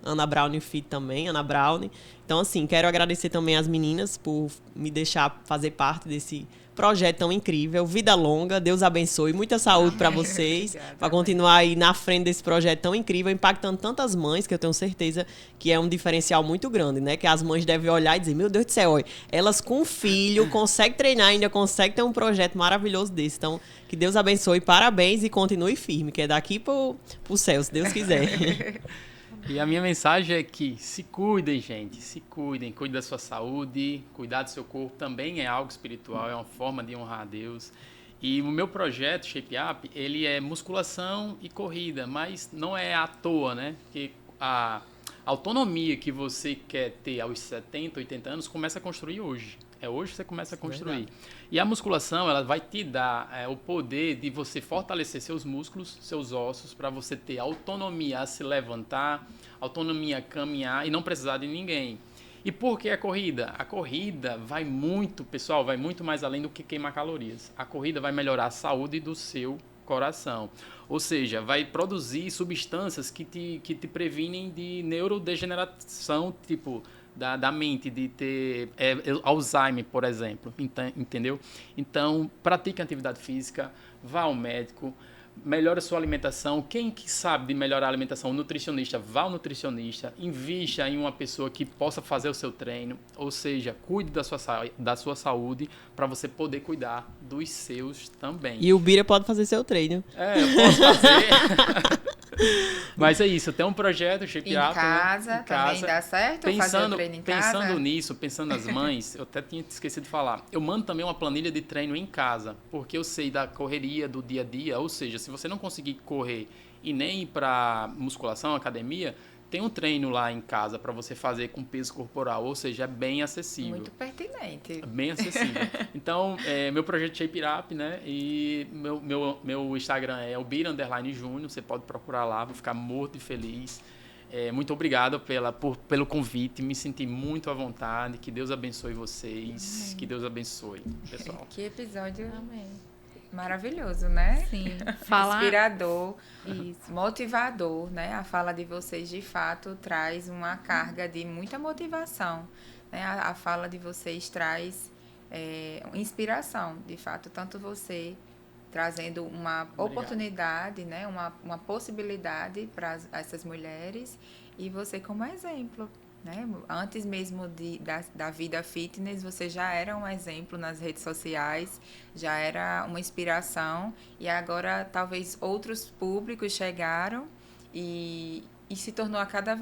Ana Brownie Fit também, Ana Brownie. Então, assim, quero agradecer também às meninas por me deixar fazer parte desse projeto tão incrível. Vida longa, Deus abençoe. Muita saúde para vocês, para continuar aí na frente desse projeto tão incrível, impactando tantas mães, que eu tenho certeza que é um diferencial muito grande, né? Que as mães devem olhar e dizer, meu Deus do céu, olha, elas com filho conseguem treinar, ainda conseguem ter um projeto maravilhoso desse. Então, que Deus abençoe, parabéns e continue firme, que é daqui pro céu, se Deus quiser. E a minha mensagem é que se cuidem, gente, se cuidem, cuidem da sua saúde, cuidar do seu corpo também é algo espiritual, é uma forma de honrar a Deus. E o meu projeto, Shape Up, ele é musculação e corrida, mas não é à toa, né? Porque a autonomia que você quer ter aos 70, 80 anos começa a construir hoje. É hoje que você começa a construir. Verdade. E a musculação, ela vai te dar o poder de você fortalecer seus músculos, seus ossos, para você ter autonomia a se levantar, autonomia a caminhar e não precisar de ninguém. E por que a corrida? A corrida vai muito, pessoal, vai muito mais além do que queimar calorias. A corrida vai melhorar a saúde do seu coração. Ou seja, vai produzir substâncias que te previnem de neurodegeneração, tipo da mente, de ter Alzheimer, por exemplo, entendeu? Então, pratique atividade física, vá ao médico, melhore a sua alimentação. Quem que sabe de melhorar a alimentação? O nutricionista, vá ao nutricionista, invista em uma pessoa que possa fazer o seu treino, ou seja, cuide da sua saúde para você poder cuidar dos seus também. E o Bira pode fazer seu treino. Eu posso fazer. Mas é isso, tem um projeto Shape Up, casa, né? Em casa também dá certo? Fazer o treino em casa? Pensando nisso, pensando nas mães, eu até tinha esquecido de falar, eu mando também uma planilha de treino em casa, porque eu sei da correria do dia a dia, ou seja, se você não conseguir correr e nem ir para musculação, academia, tem um treino lá em casa para você fazer com peso corporal, ou seja, é bem acessível. Muito pertinente. Bem acessível. Então, meu projeto Shape Up, né? E meu Instagram é Elbira_Júnior, você pode procurar lá, vou ficar morto de feliz. Muito obrigado pelo convite, me senti muito à vontade, que Deus abençoe vocês, Amém. Que Deus abençoe, pessoal. Que episódio Amém. Maravilhoso, né? Sim. Inspirador, isso. Motivador, né? A fala de vocês, de fato, traz uma carga de muita motivação, né? A fala de vocês traz inspiração, de fato, tanto você trazendo uma oportunidade, né? Uma possibilidade para essas mulheres e você como exemplo, né? Antes mesmo da vida fitness, você já era um exemplo nas redes sociais, já era uma inspiração e agora talvez outros públicos chegaram e se tornou cada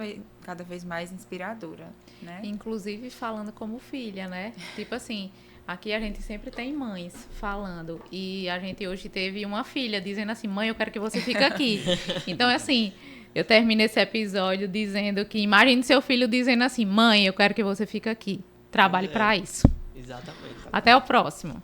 vez mais inspiradora, né? Inclusive falando como filha, né? Tipo assim, aqui a gente sempre tem mães falando e a gente hoje teve uma filha dizendo assim, mãe, eu quero que você fique aqui. Então, assim, eu termino esse episódio dizendo que imagine seu filho dizendo assim, mãe, eu quero que você fique aqui. Trabalhe para isso. Exatamente. Até o próximo.